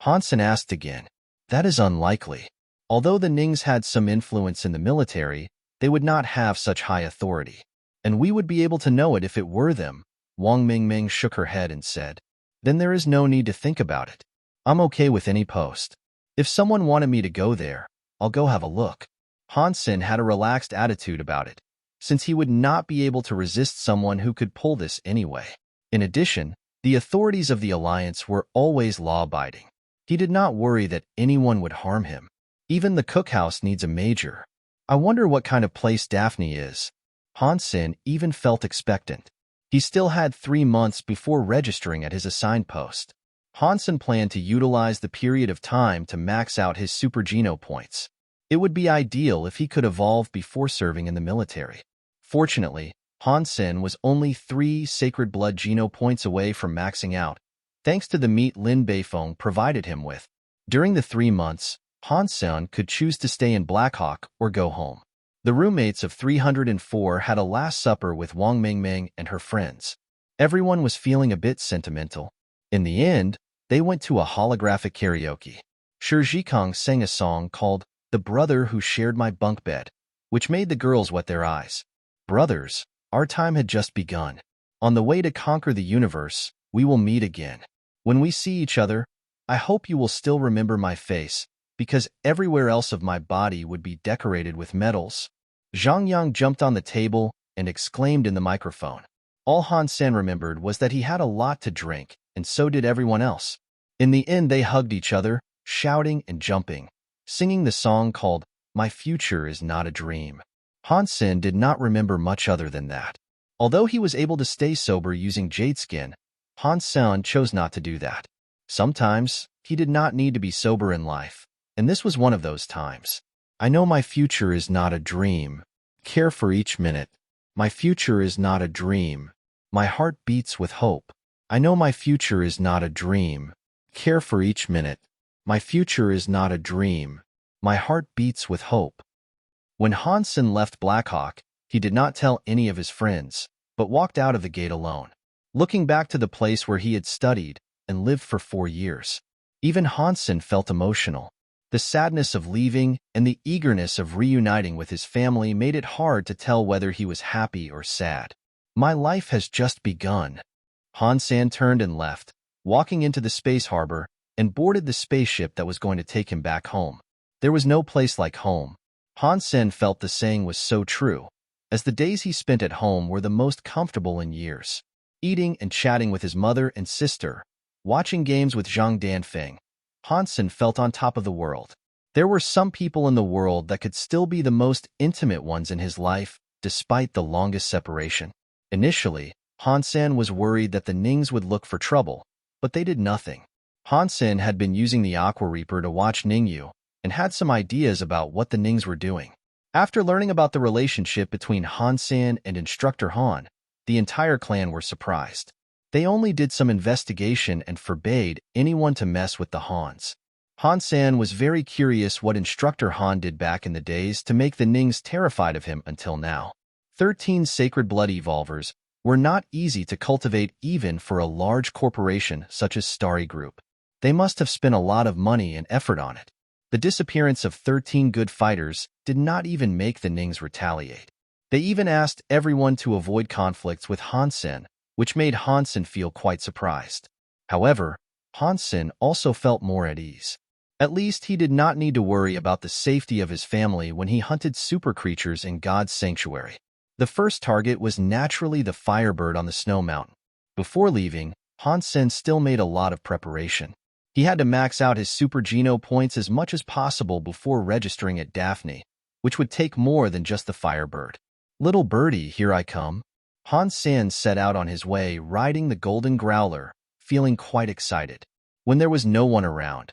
Han Sen asked again. That is unlikely. Although the Nings had some influence in the military, they would not have such high authority. And we would be able to know it if it were them. Wang Mingming shook her head and said, Then there is no need to think about it. I'm okay with any post. If someone wanted me to go there, I'll go have a look. Han Sen had a relaxed attitude about it, since he would not be able to resist someone who could pull this anyway. In addition, the authorities of the Alliance were always law-abiding. He did not worry that anyone would harm him. Even the cookhouse needs a major. I wonder what kind of place Daphne is. Han Sen even felt expectant. He still had 3 months before registering at his assigned post. Han Sen planned to utilize the period of time to max out his Super Geno points. It would be ideal if he could evolve before serving in the military. Fortunately, Han Sen was only 3 Sacred Blood Geno points away from maxing out, thanks to the meat Lin Beifeng provided him with. During the 3 months, Han Sen could choose to stay in Blackhawk or go home. The roommates of 304 had a last supper with Wang Mingming and her friends. Everyone was feeling a bit sentimental. In the end, they went to a holographic karaoke. Shi Zhikong sang a song called The Brother Who Shared My Bunk Bed, which made the girls wet their eyes. Brothers, our time had just begun. On the way to conquer the universe, we will meet again. When we see each other, I hope you will still remember my face, because everywhere else of my body would be decorated with medals. Zhang Yang jumped on the table and exclaimed in the microphone. All Han Sen remembered was that he had a lot to drink, and so did everyone else. In the end, they hugged each other, shouting and jumping, singing the song called My Future Is Not a Dream. Han Sen did not remember much other than that. Although he was able to stay sober using jade skin, Han Sen chose not to do that. Sometimes, he did not need to be sober in life, and this was one of those times. I know my future is not a dream. Care for each minute. My future is not a dream. My heart beats with hope. I know my future is not a dream. Care for each minute. My future is not a dream. My heart beats with hope. When Han Sen left Blackhawk, he did not tell any of his friends, but walked out of the gate alone, looking back to the place where he had studied and lived for 4 years. Even Han Sen felt emotional. The sadness of leaving and the eagerness of reuniting with his family made it hard to tell whether he was happy or sad. My life has just begun. Han Sen turned and left, walking into the space harbor, and boarded the spaceship that was going to take him back home. There was no place like home. Han Sen felt the saying was so true, as the days he spent at home were the most comfortable in years. Eating and chatting with his mother and sister, watching games with Zhang Danfeng, Han Sen felt on top of the world. There were some people in the world that could still be the most intimate ones in his life, despite the longest separation. Initially, Han Sen was worried that the Nings would look for trouble, but they did nothing. Han Sen had been using the Aqua Reaper to watch Ningyu, and had some ideas about what the Nings were doing. After learning about the relationship between Han Sen and Instructor Han, the entire clan were surprised. They only did some investigation and forbade anyone to mess with the Hans. Han Sen was very curious what Instructor Han did back in the days to make the Nings terrified of him until now. 13 Sacred Blood Evolvers were not easy to cultivate even for a large corporation such as Starry Group. They must have spent a lot of money and effort on it. The disappearance of 13 good fighters did not even make the Nings retaliate. They even asked everyone to avoid conflicts with Han Sen, which made Han Sen feel quite surprised. However, Han Sen also felt more at ease. At least he did not need to worry about the safety of his family when he hunted super creatures in God's sanctuary. The first target was naturally the Firebird on the Snow Mountain. Before leaving, Han Sen still made a lot of preparation. He had to max out his Super Geno points as much as possible before registering at Daphne, which would take more than just the Firebird. Little birdie, here I come. Han Sen set out on his way riding the Golden Growler, feeling quite excited. When there was no one around,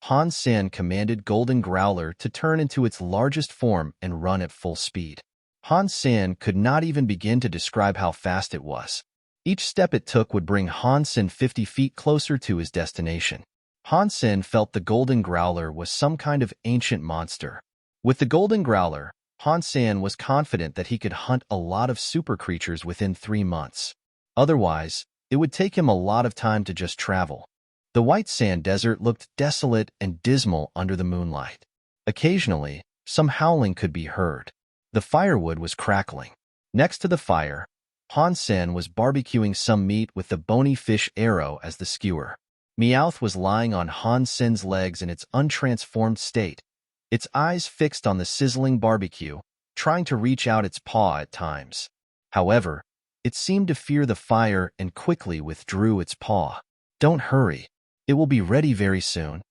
Han Sen commanded Golden Growler to turn into its largest form and run at full speed. Han Sen could not even begin to describe how fast it was. Each step it took would bring Han Sen 50 feet closer to his destination. Han Sen felt the Golden Growler was some kind of ancient monster. With the Golden Growler, Han Sen was confident that he could hunt a lot of super creatures within 3 months. Otherwise, it would take him a lot of time to just travel. The White Sand Desert looked desolate and dismal under the moonlight. Occasionally, some howling could be heard. The firewood was crackling. Next to the fire, Han Sen was barbecuing some meat with the bony fish arrow as the skewer. Meowth was lying on Han Sen's legs in its untransformed state, its eyes fixed on the sizzling barbecue, trying to reach out its paw at times. However, it seemed to fear the fire and quickly withdrew its paw. Don't hurry. It will be ready very soon.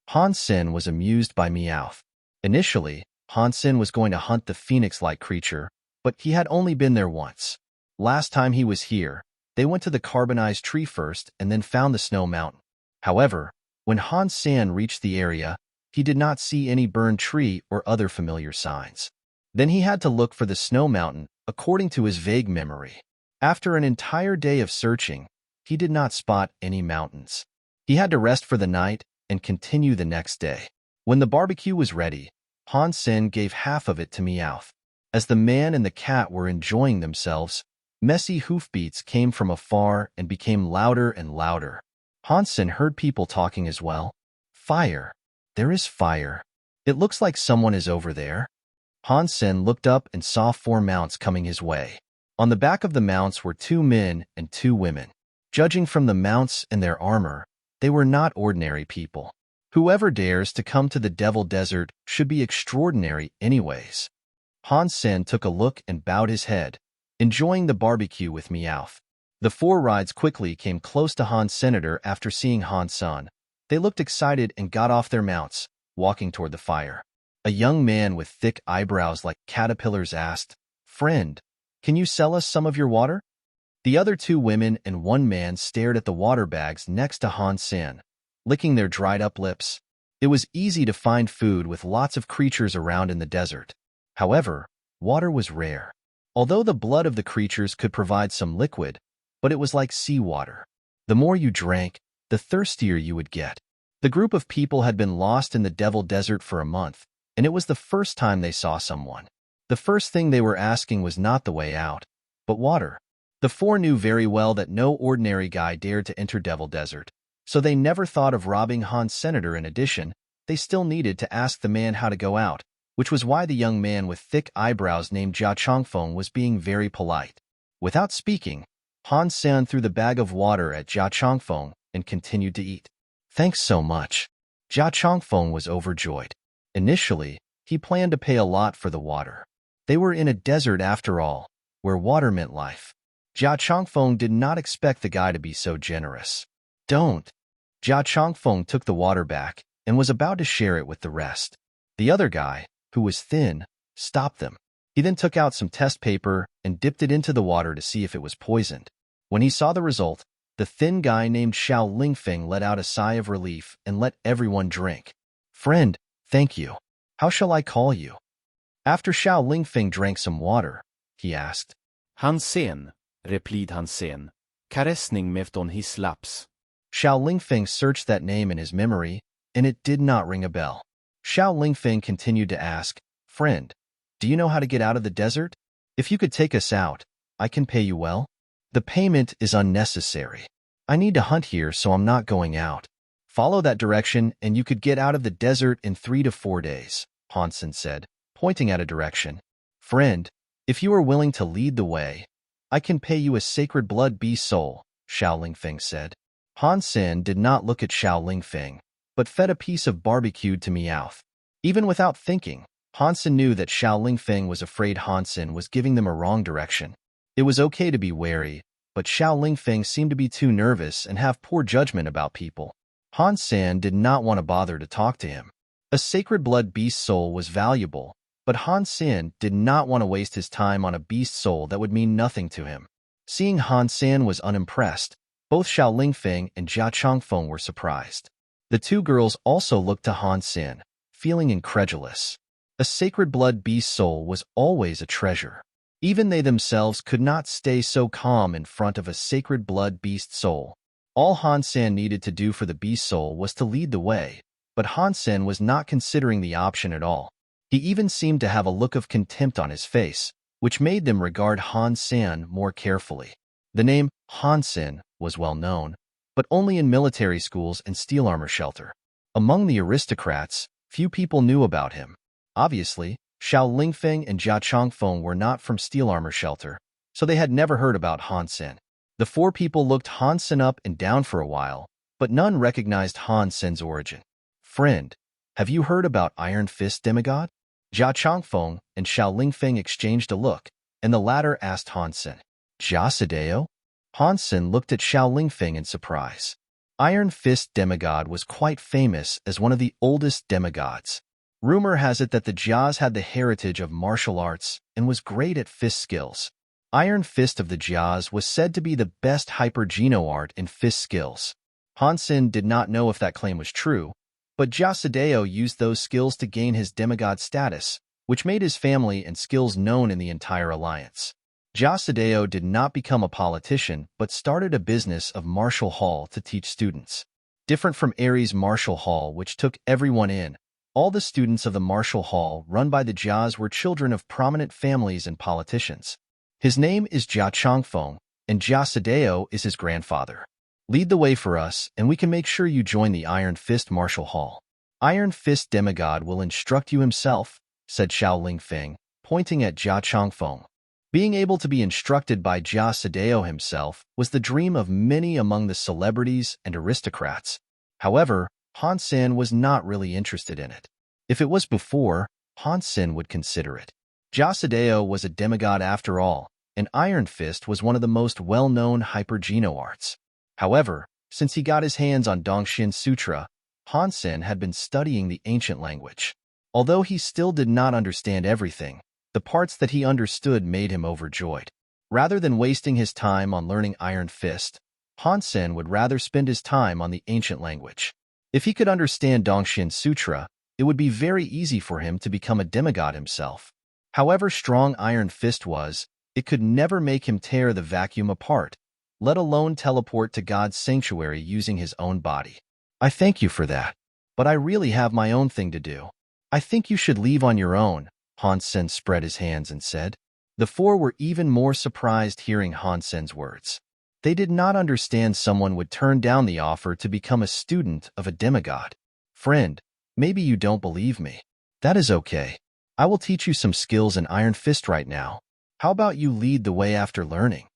Han Sen was amused by Meowth. Initially, Han Sen was going to hunt the phoenix-like creature, but he had only been there once. Last time he was here, they went to the carbonized tree first and then found the snow mountain. However, when Han Sen reached the area, he did not see any burned tree or other familiar signs. Then he had to look for the snow mountain, according to his vague memory. After an entire day of searching, he did not spot any mountains. He had to rest for the night and continue the next day. When the barbecue was ready, Han Sen gave half of it to Meowth. As the man and the cat were enjoying themselves, messy hoofbeats came from afar and became louder and louder. Han Sen heard people talking as well. Fire. There is fire. It looks like someone is over there. Han Sen looked up and saw 4 mounts coming his way. On the back of the mounts were 2 men and 2 women. Judging from the mounts and their armor, they were not ordinary people. Whoever dares to come to the Devil Desert should be extraordinary anyways. Han Sen took a look and bowed his head, enjoying the barbecue with Meowth. The 4 rides quickly came close to Han Senator after seeing Han Sen. They looked excited and got off their mounts, walking toward the fire. A young man with thick eyebrows like caterpillars asked, "Friend, can you sell us some of your water?" The other 2 women and 1 man stared at the water bags next to Han Sen, licking their dried-up lips. It was easy to find food with lots of creatures around in the desert. However, water was rare. Although the blood of the creatures could provide some liquid, but it was like seawater. The more you drank, the thirstier you would get. The group of people had been lost in the Devil Desert for a month, and it was the first time they saw someone. The first thing they were asking was not the way out, but water. The 4 knew very well that no ordinary guy dared to enter Devil Desert, so they never thought of robbing Han Senator. In addition, they still needed to ask the man how to go out, which was why the young man with thick eyebrows named Jia Chongfeng was being very polite. Without speaking, Han Sen threw the bag of water at Jia Chongfeng and continued to eat. "Thanks so much." Jia Chongfeng was overjoyed. Initially, he planned to pay a lot for the water. They were in a desert after all, where water meant life. Jia Chongfeng did not expect the guy to be so generous. "Don't." Jia Chongfeng took the water back and was about to share it with the rest. The other guy, who was thin, stopped them. He then took out some test paper and dipped it into the water to see if it was poisoned. When he saw the result, the thin guy named Xiao Lingfeng let out a sigh of relief and let everyone drink. "Friend, thank you. How shall I call you?" After Xiao Lingfeng drank some water, he asked. Han Sen, replied Han Sen. Karessning mefton his laps. Xiao Lingfeng searched that name in his memory, and it did not ring a bell. Xiao Lingfeng continued to ask, "Friend, do you know how to get out of the desert? If you could take us out, I can pay you well." "The payment is unnecessary. I need to hunt here, so I'm not going out. Follow that direction and you could get out of the desert in 3 to 4 days, Han Sen said, pointing at a direction. "Friend, if you are willing to lead the way, I can pay you a sacred blood beast soul," Xiao Lingfeng said. Han Sen did not look at Xiao Lingfeng, but fed a piece of barbecued to Meowth. Even without thinking, Han Sen knew that Xiao Lingfeng was afraid Han Sen was giving them a wrong direction. It was okay to be wary, but Xiao Lingfeng seemed to be too nervous and have poor judgment about people. Han Sen did not want to bother to talk to him. A sacred blood beast soul was valuable, but Han Sen did not want to waste his time on a beast soul that would mean nothing to him. Seeing Han Sen was unimpressed, both Xiao Lingfeng and Jia Chongfeng were surprised. The 2 girls also looked to Han Sen, feeling incredulous. A sacred blood beast soul was always a treasure. Even they themselves could not stay so calm in front of a sacred blood beast soul. All Han Sen needed to do for the beast soul was to lead the way, but Han Sen was not considering the option at all. He even seemed to have a look of contempt on his face, which made them regard Han Sen more carefully. The name Han Sen was well known, but only in military schools and steel armor shelter. Among the aristocrats, few people knew about him. Obviously, Xiao Lingfeng and Jia Chongfeng were not from steel armor shelter, so they had never heard about Han Sen. The 4 people looked Han Sen up and down for a while, but none recognized Han Sen's origin. "Friend, have you heard about Iron Fist Demigod?" Jia Chongfeng and Xiao Lingfeng exchanged a look, and the latter asked Han Sen. "Jia Sadeo?" Han Sen looked at Xiao Lingfeng in surprise. Iron Fist Demigod was quite famous as one of the oldest demigods. Rumor has it that the Jias had the heritage of martial arts and was great at fist skills. Iron Fist of the Jias was said to be the best hyper-geno art in fist skills. Han Sen did not know if that claim was true, but Jia Sadeo used those skills to gain his demigod status, which made his family and skills known in the entire alliance. Jia Sadeo did not become a politician, but started a business of martial hall to teach students. Different from Ares Martial Hall, which took everyone in, all the students of the martial hall run by the Jias were children of prominent families and politicians. His name is Jia Chongfeng, and Jia Sadeo is his grandfather. Lead the way for us, and we can make sure you join the Iron Fist Martial Hall. Iron Fist Demigod will instruct you himself, said Xiao Lingfeng, pointing at Jia Chongfeng. Being able to be instructed by Jia Sadeo himself was the dream of many among the celebrities and aristocrats. However, Han Sen was not really interested in it. If it was before, Han Sen would consider it. Jia Sadeo was a demigod after all, and Iron Fist was one of the most well-known hyper-geno arts. However, since he got his hands on Dongxin Sutra, Han Sen had been studying the ancient language. Although he still did not understand everything, the parts that he understood made him overjoyed. Rather than wasting his time on learning Iron Fist, Han Sen would rather spend his time on the ancient language. If he could understand Dongxin Sutra, it would be very easy for him to become a demigod himself. However strong Iron Fist was, it could never make him tear the vacuum apart, let alone teleport to God's sanctuary using his own body. I thank you for that, but I really have my own thing to do. I think you should leave on your own, Han Sen spread his hands and said. The four were even more surprised hearing Han Sen's words. They did not understand someone would turn down the offer to become a student of a demigod. Friend, maybe you don't believe me. That is okay. I will teach you some skills in Iron Fist right now. How about you lead the way after learning?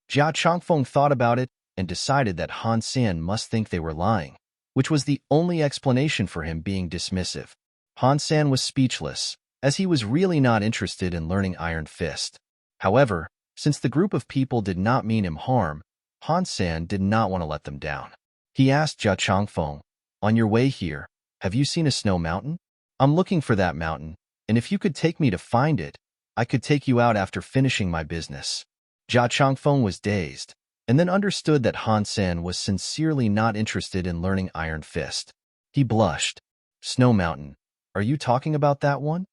Jia Chongfeng thought about it and decided that Han Sen must think they were lying, which was the only explanation for him being dismissive. Han Sen was speechless, as he was really not interested in learning Iron Fist. However, since the group of people did not mean him harm, Han Sen did not want to let them down. He asked Jia Chongfeng, on your way here, have you seen a snow mountain? I'm looking for that mountain, and if you could take me to find it, I could take you out after finishing my business. Jia Chongfeng was dazed, and then understood that Han Sen was sincerely not interested in learning Iron Fist. He blushed. Snow Mountain, are you talking about that one?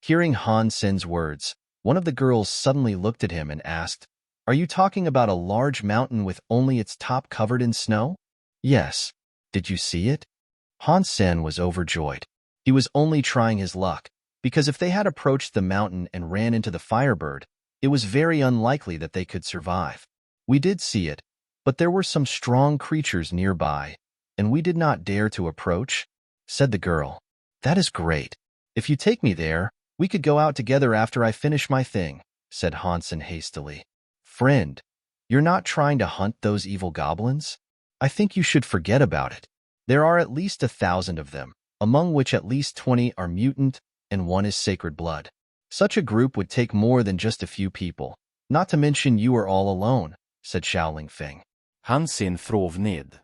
Hearing Han Sen's words, one of the girls suddenly looked at him and asked, are you talking about a large mountain with only its top covered in snow? Yes. Did you see it? Han Sen was overjoyed. He was only trying his luck, because if they had approached the mountain and ran into the Firebird, it was very unlikely that they could survive. We did see it, but there were some strong creatures nearby, and we did not dare to approach, said the girl. That is great. If you take me there, we could go out together after I finish my thing, said Han Sen hastily. Friend, you're not trying to hunt those evil goblins? I think you should forget about it. There are at least 1,000 of them, among which at least 20 are mutant, and 1 is sacred blood. Such a group would take more than just a few people, not to mention you are all alone, said Xiao Lingfeng. Han Sen frov ned.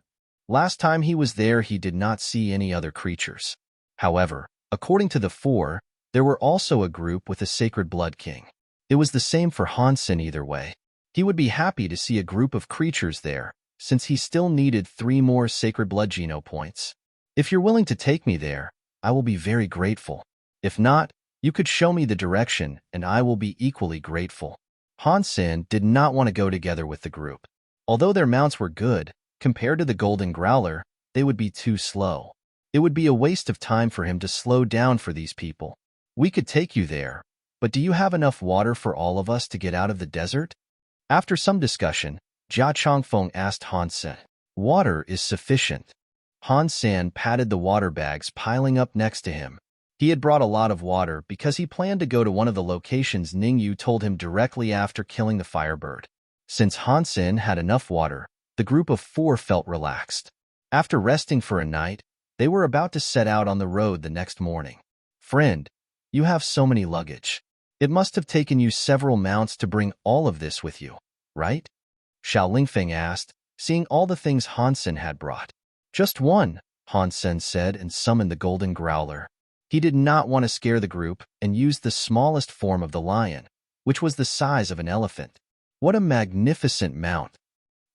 Last time he was there, he did not see any other creatures. However, according to the four, there were also a group with a sacred blood king. It was the same for Han Sen either way. He would be happy to see a group of creatures there, since he still needed 3 more sacred blood geno points. If you're willing to take me there, I will be very grateful. If not, you could show me the direction, and I will be equally grateful. Han Sen did not want to go together with the group. Although their mounts were good, compared to the Golden Growler, they would be too slow. It would be a waste of time for him to slow down for these people. We could take you there, but do you have enough water for all of us to get out of the desert? After some discussion, Jia Chongfeng asked Han Sen. Water is sufficient. Han Sen patted the water bags piling up next to him. He had brought a lot of water because he planned to go to one of the locations Ningyu told him directly after killing the Firebird. Since Han Sen had enough water, the group of 4 felt relaxed. After resting for a night, they were about to set out on the road the next morning. Friend, you have so many luggage. It must have taken you several mounts to bring all of this with you, right? Xiao Lingfeng asked, seeing all the things Han Sen had brought. Just one, Han Sen said and summoned the Golden Growler. He did not want to scare the group and used the smallest form of the lion, which was the size of an elephant. What a magnificent mount!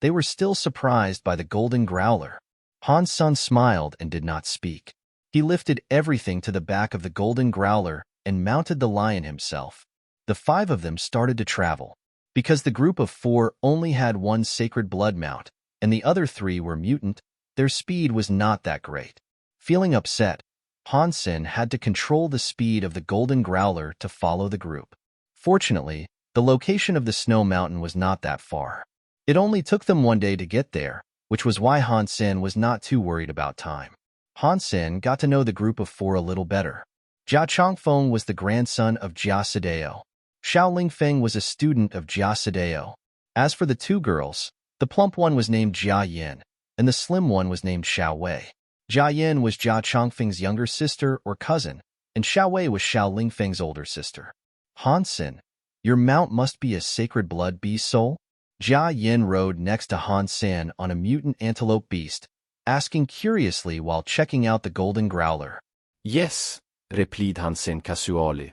They were still surprised by the golden growler. Han Sen smiled and did not speak. He lifted everything to the back of the golden growler and mounted the lion himself. The 5 of them started to travel. Because the group of 4 only had one sacred blood mount, and the other 3 were mutant, their speed was not that great. Feeling upset, Han Sen had to control the speed of the golden growler to follow the group. Fortunately, the location of the snow mountain was not that far. It only took them 1 day to get there, which was why Han Sen was not too worried about time. Han Sen got to know the group of 4 a little better. Jia Chongfeng was the grandson of Jia Sideo. Xiao Lingfeng was a student of Jia Sideo. As for the 2 girls, the plump one was named Jia Yin, and the slim one was named Xiao Wei. Jia Yin was Jia Chongfeng's younger sister or cousin, and Xiao Wei was Xiao Lingfeng's older sister. Han Sen, your mount must be a sacred blood beast soul? Jia Yin rode next to Han Sen on a mutant antelope beast, asking curiously while checking out the golden growler. Yes, replied Han Sen casually.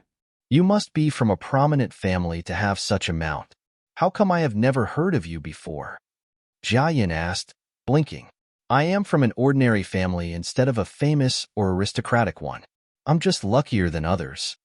You must be from a prominent family to have such a mount. How come I have never heard of you before? Jia Yin asked, blinking. I am from an ordinary family instead of a famous or aristocratic one. I'm just luckier than others.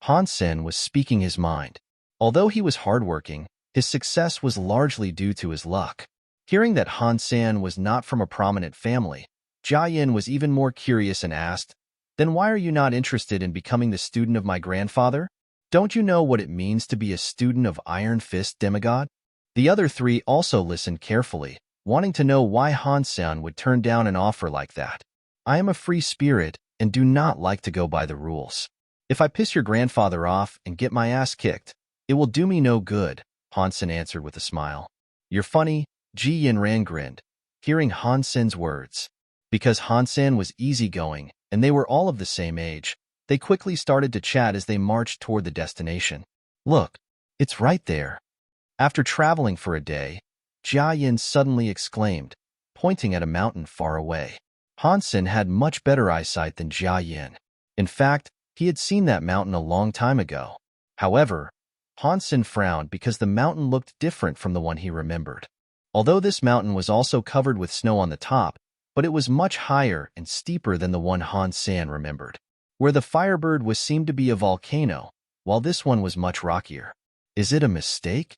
Han Sen was speaking his mind. Although he was hardworking, his success was largely due to his luck. Hearing that Han Sen was not from a prominent family, Jia Yin was even more curious and asked, then why are you not interested in becoming the student of my grandfather? Don't you know what it means to be a student of Iron Fist Demigod? The other 3 also listened carefully, wanting to know why Han Sen would turn down an offer like that. I am a free spirit and do not like to go by the rules. If I piss your grandfather off and get my ass kicked, it will do me no good, Han Sen answered with a smile. You're funny, Ji Yinran grinned, hearing Han Sen's words. Because Han Sen was easygoing and they were all of the same age, they quickly started to chat as they marched toward the destination. Look, it's right there. After traveling for a day, Jia Yin suddenly exclaimed, pointing at a mountain far away. Han Sen had much better eyesight than Jia Yin. In fact, he had seen that mountain a long time ago. However, Han Sen frowned because the mountain looked different from the one he remembered. Although this mountain was also covered with snow on the top, but it was much higher and steeper than the one Han Sen remembered. Where the Firebird was seemed to be a volcano, while this one was much rockier. Is it a mistake?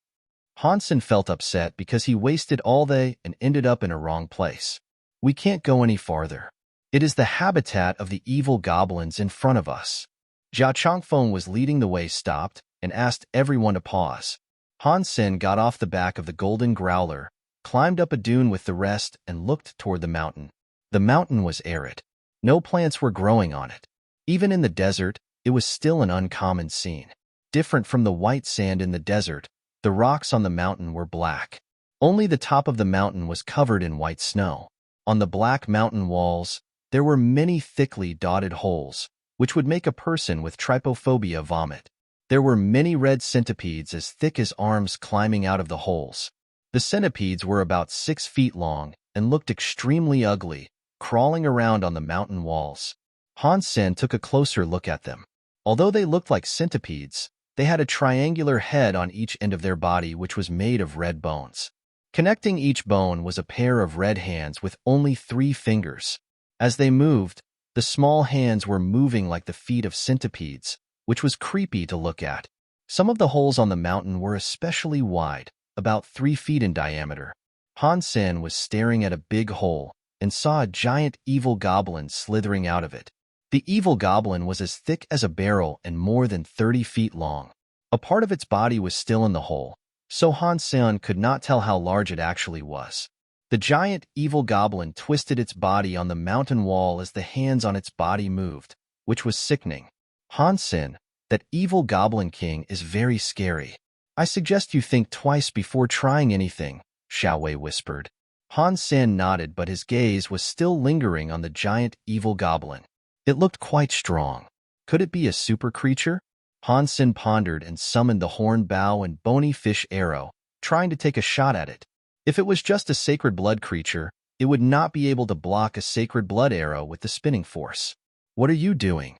Han Sen felt upset because he wasted all day and ended up in a wrong place. We can't go any farther. It is the habitat of the evil goblins in front of us. Jia Chongfeng was leading the way stopped and asked everyone to pause. Han Sen got off the back of the golden growler, climbed up a dune with the rest and looked toward the mountain. The mountain was arid. No plants were growing on it. Even in the desert, it was still an uncommon scene. Different from the white sand in the desert, the rocks on the mountain were black. Only the top of the mountain was covered in white snow. On the black mountain walls, there were many thickly dotted holes, which would make a person with trypophobia vomit. There were many red centipedes as thick as arms climbing out of the holes. The centipedes were about 6 feet long and looked extremely ugly, crawling around on the mountain walls. Han Sen took a closer look at them. Although they looked like centipedes, they had a triangular head on each end of their body which was made of red bones. Connecting each bone was a pair of red hands with only 3 fingers. As they moved, the small hands were moving like the feet of centipedes, which was creepy to look at. Some of the holes on the mountain were especially wide, about 3 feet in diameter. Han Sen was staring at a big hole and saw a giant evil goblin slithering out of it. The evil goblin was as thick as a barrel and more than 30 feet long. A part of its body was still in the hole, so Han Sen could not tell how large it actually was. The giant evil goblin twisted its body on the mountain wall as the hands on its body moved, which was sickening. Han Sen, that evil goblin king is very scary. I suggest you think twice before trying anything, Xiao Wei whispered. Han Sen nodded, but his gaze was still lingering on the giant evil goblin. It looked quite strong. Could it be a super creature? Han Sen pondered and summoned the horned bow and bony fish arrow, trying to take a shot at it. If it was just a sacred blood creature, it would not be able to block a sacred blood arrow with the spinning force. What are you doing?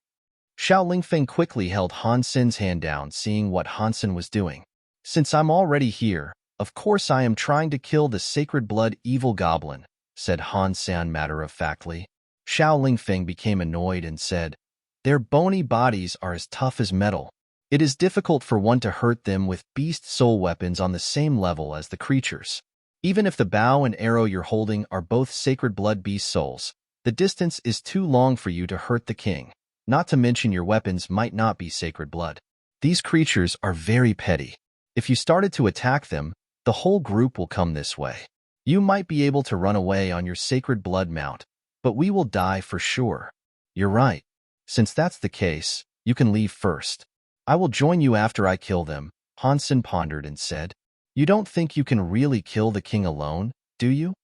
Xiao Lingfeng quickly held Han Sen's hand down, seeing what Han Sen was doing. "Since I'm already here, of course I am trying to kill the sacred blood evil goblin," said Han Sen matter-of-factly. Xiao Lingfeng became annoyed and said, "Their bony bodies are as tough as metal. It is difficult for one to hurt them with beast soul weapons on the same level as the creatures. Even if the bow and arrow you're holding are both sacred blood beast souls, the distance is too long for you to hurt the king. Not to mention your weapons might not be sacred blood. These creatures are very petty. If you started to attack them, the whole group will come this way. You might be able to run away on your sacred blood mount, but we will die for sure." "You're right. Since that's the case, you can leave first. I will join you after I kill them," Han Sen pondered and said. "You don't think you can really kill the king alone, do you?"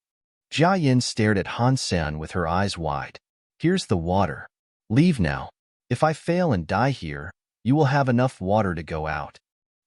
Jia Yin stared at Han Sen with her eyes wide. "Here's the water. Leave now. If I fail and die here, you will have enough water to go out."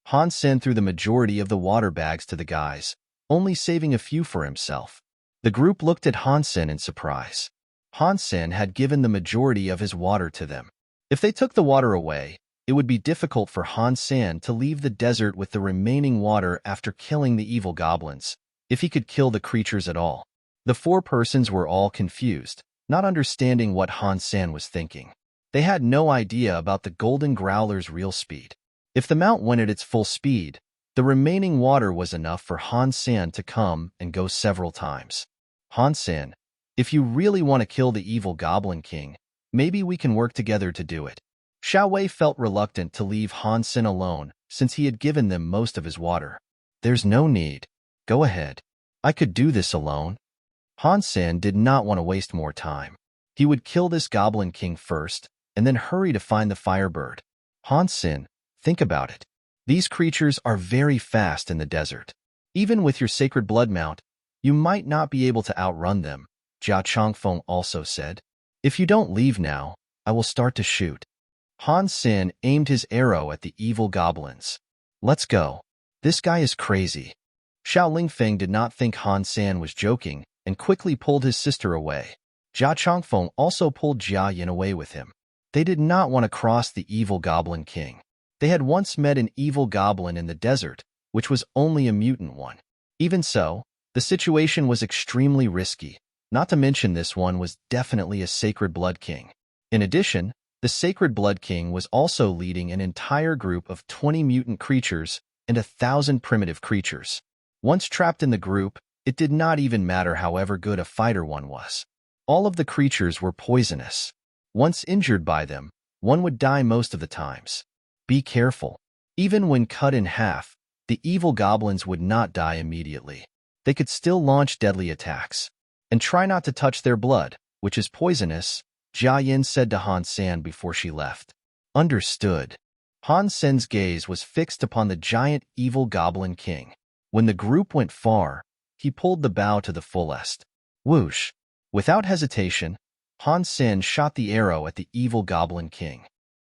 Han Sen threw the majority of the water bags to the guys, only saving a few for himself. The group looked at Han Sen in surprise. Han Sen had given the majority of his water to them. If they took the water away, it would be difficult for Han Sen to leave the desert with the remaining water after killing the evil goblins, if he could kill the creatures at all. The four persons were all confused, not understanding what Han Sen was thinking. They had no idea about the golden growler's real speed. If the mount went at its full speed, the remaining water was enough for Han Sen to come and go several times. "Han Sen, if you really want to kill the evil goblin king, maybe we can work together to do it." Xiao Wei felt reluctant to leave Han Sen alone since he had given them most of his water. "There's no need. Go ahead. I could do this alone." Han Sen did not want to waste more time. He would kill this goblin king first, and then hurry to find the firebird. "Han Sen, think about it. These creatures are very fast in the desert. Even with your sacred blood mount, you might not be able to outrun them," Jia Chongfeng also said. "If you don't leave now, I will start to shoot." Han Sen aimed his arrow at the evil goblins. "Let's go. This guy is crazy." Xiao Lingfeng did not think Han Sen was joking and quickly pulled his sister away. Jia Chongfeng also pulled Jia Yin away with him. They did not want to cross the evil goblin king. They had once met an evil goblin in the desert, which was only a mutant one. Even so, the situation was extremely risky, not to mention this one was definitely a sacred blood king. In addition, the sacred blood king was also leading an entire group of 20 mutant creatures and 1,000 primitive creatures. Once trapped in the group, it did not even matter however good a fighter one was. All of the creatures were poisonous. Once injured by them, one would die most of the times. Be careful. Even when cut in half, the evil goblins would not die immediately. They could still launch deadly attacks. And try not to touch their blood, which is poisonous, Jia Yin said to Han Sen before she left. Understood. Han Sen's gaze was fixed upon the giant evil goblin king. When the group went far, he pulled the bow to the fullest. Whoosh! Without hesitation, Han Sen shot the arrow at the evil goblin king.